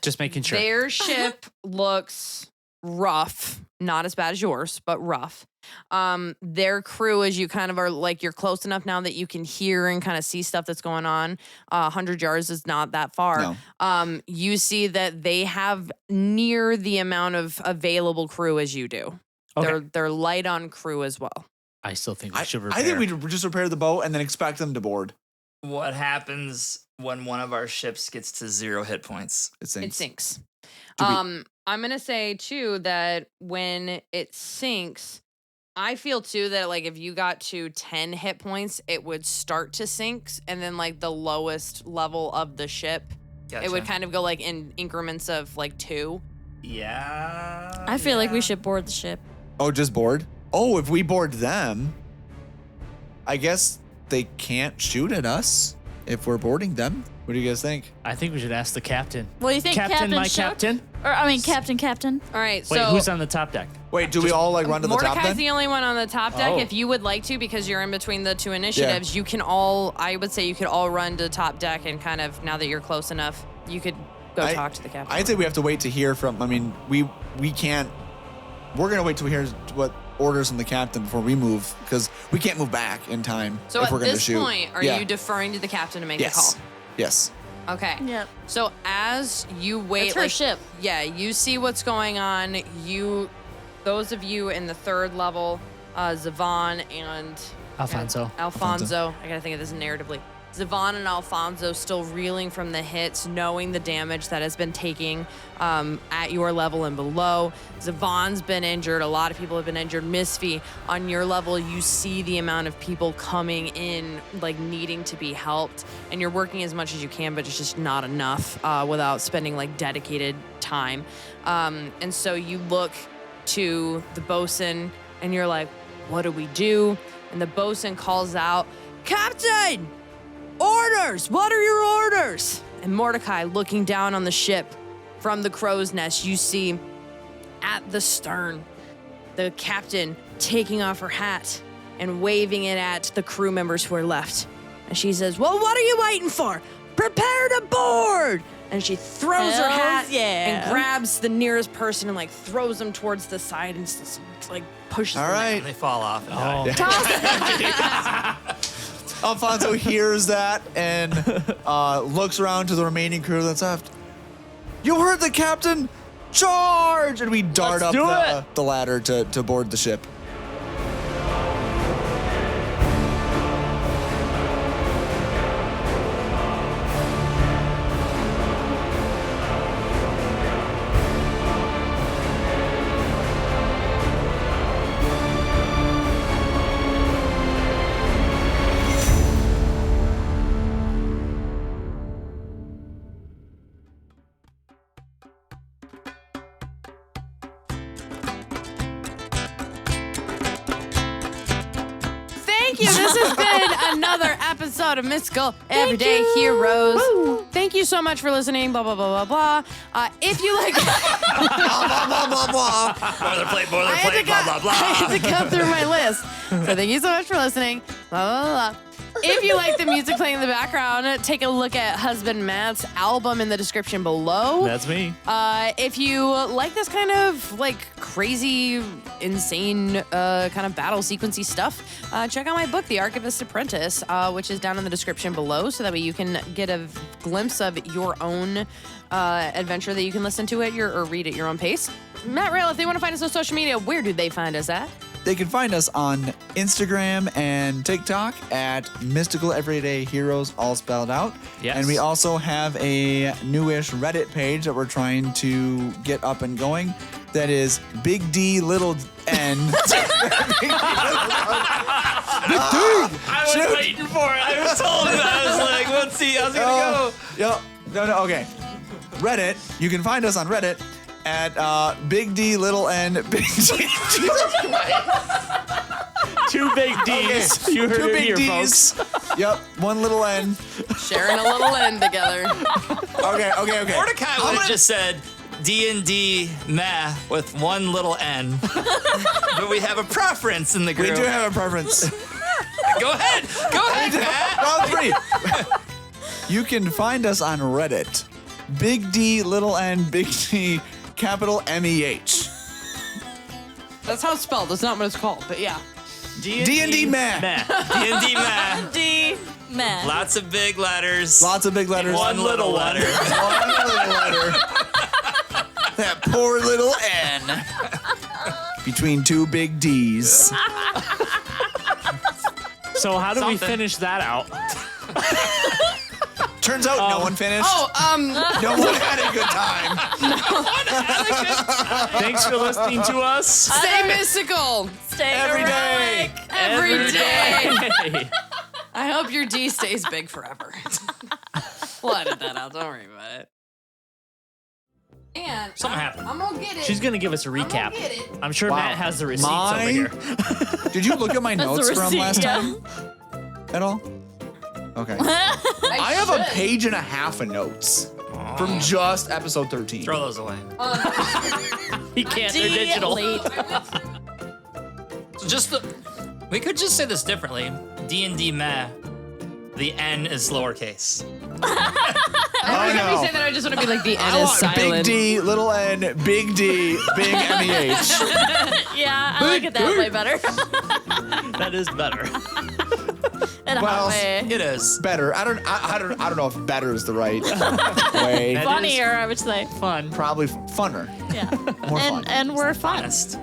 Just making sure. Their ship looks rough, not as bad as yours, but rough. Their crew, as you kind of are like, you're close enough now that you can hear and kind of see stuff that's going on. 100 yards is not that far. No. You see that they have near the amount of available crew as you do. Okay. They're light on crew as well. I still think we should repair. I think we just repair the boat and then expect them to board. What happens when one of our ships gets to 0 hit points? It sinks. It sinks. Do we- I'm gonna say too that when it sinks, I feel too that like if you got to 10 hit points, it would start to sink, and then like the lowest level of the ship, Gotcha. it would kind of go like in increments of like 2. Yeah. I feel like we yeah. should board the ship. Oh, just board? Oh, if we board them, I guess they can't shoot at us if we're boarding them. What do you guys think? I think we should ask the captain. Well, you think Captain, my Shook? captain. Or I mean, Captain. All right, Wait, so who's on the top deck? Wait, do we all like run to the top Mordecai's then? the only one on the top deck. Oh. If you would like to, because you're in between the 2 initiatives, you can all, I would say you could all run to the top deck and kind of, now that you're close enough, you could go talk to the captain. I'd say we have to wait to hear from. I mean, we can't. We're gonna wait till we hear what orders from the captain before we move, because we can't move back in time So if we're at going to this shoot. point, are you deferring to the captain to make the Yes. call? Yes. Okay. Yep. So as you wait, It's her ship. Yeah, you see what's going on. Those of you in the third level, Zavaan and Alfonso. Alfonso. I gotta think of this narratively. Zavaan and Alfonso still reeling from the hits, knowing the damage that has been taking at your level and below. Zavaan's been injured. A lot of people have been injured. Misphi, on your level, you see the amount of people coming in, like needing to be helped, and you're working as much as you can, but it's just not enough without spending like dedicated time. And so you look to the bosun, and you're like, "What do we do?" And the bosun calls out, "Captain! Orders! What are your orders?" And Mordecai, looking down on the ship from the crow's nest, you see at the stern the captain taking off her hat and waving it at the crew members who are left. And she says, "Well, what are you waiting for? Prepare to board!" And she throws her hat and grabs the nearest person and like throws them towards the side and just, like pushes All them right. And they fall off. And Oh. die. Alfonso hears that and looks around to the remaining crew that's left. "You heard the captain! Charge!" And we dart Let's do up the ladder to board the ship. Thank you. This has been another episode of Mystical Everyday Heroes. Woo. Thank you so much for listening. Blah, blah, blah, blah, blah. If you like... Blah, blah, blah, blah. Boilerplate, boilerplate, blah, blah, blah. I had to go through my list. So thank you so much for listening. Blah, blah, blah. If you like the music playing in the background, take a look at Husband Matt's album in the description below. That's me. If you like this kind of like crazy, insane kind of battle sequency stuff, check out my book, The Archivist's Apprentice, which is down in the description below, so that way you can get a glimpse of your own adventure that you can listen to at or read at your own pace. Matt Rail, if they want to find us on social media, where do they find us at? They can find us on Instagram and TikTok at Mystical Everyday Heroes, all spelled out. Yes. And we also have a newish Reddit page that we're trying to get up and going. That is Big D Little N. I was waiting for it. I was told it. I was like, let's see. How's it going to go? No, okay. Reddit. You can find us on Reddit at Big D Little N. Big D. Two big D's. Okay. You heard Two it big here, D's. folks. Yep, one little N. Sharing a little end together. Okay. Mordecai would have just said D&D meh with one little N. But we have a preference in the group. We do have a preference. Go ahead, Matt. Round 3. You can find us on Reddit. Big D, little N, Big D, capital MEH. That's how it's spelled. That's not what it's called, but yeah. D&D meh. D&D meh. D man. Lots of big letters. Lots of big letters. One little letter. One little letter. That poor little N. Between two big D's. So how do we Something. finish that out? Turns out no one finished. No one had a good time. Thanks for listening to us. Stay mystical. Stay Every day. Every day. day. I hope your D stays big forever. We'll edit that out. Don't worry about it. And Something happened. I'm gonna get it. She's gonna give us a recap. get it. I'm sure Wow. Matt has the receipts My- over here. Did you look at my notes the from receipt, last yeah. time? At all? Okay. I have a page and a half of notes from just episode 13. Throw those away. He can't. They're digital. So we could just say this differently. D&D meh. The N is lowercase. Every time you say that, I just want to be like, the N I is want silent. big D, little N, big D, big MEH. Yeah, I like it that way better. That is better. In a Well, hot way. It is. Better. I don't know if better is the right way. That is Funnier, I would say. fun. Probably funner. Yeah. More fun. And we're fun. Honest.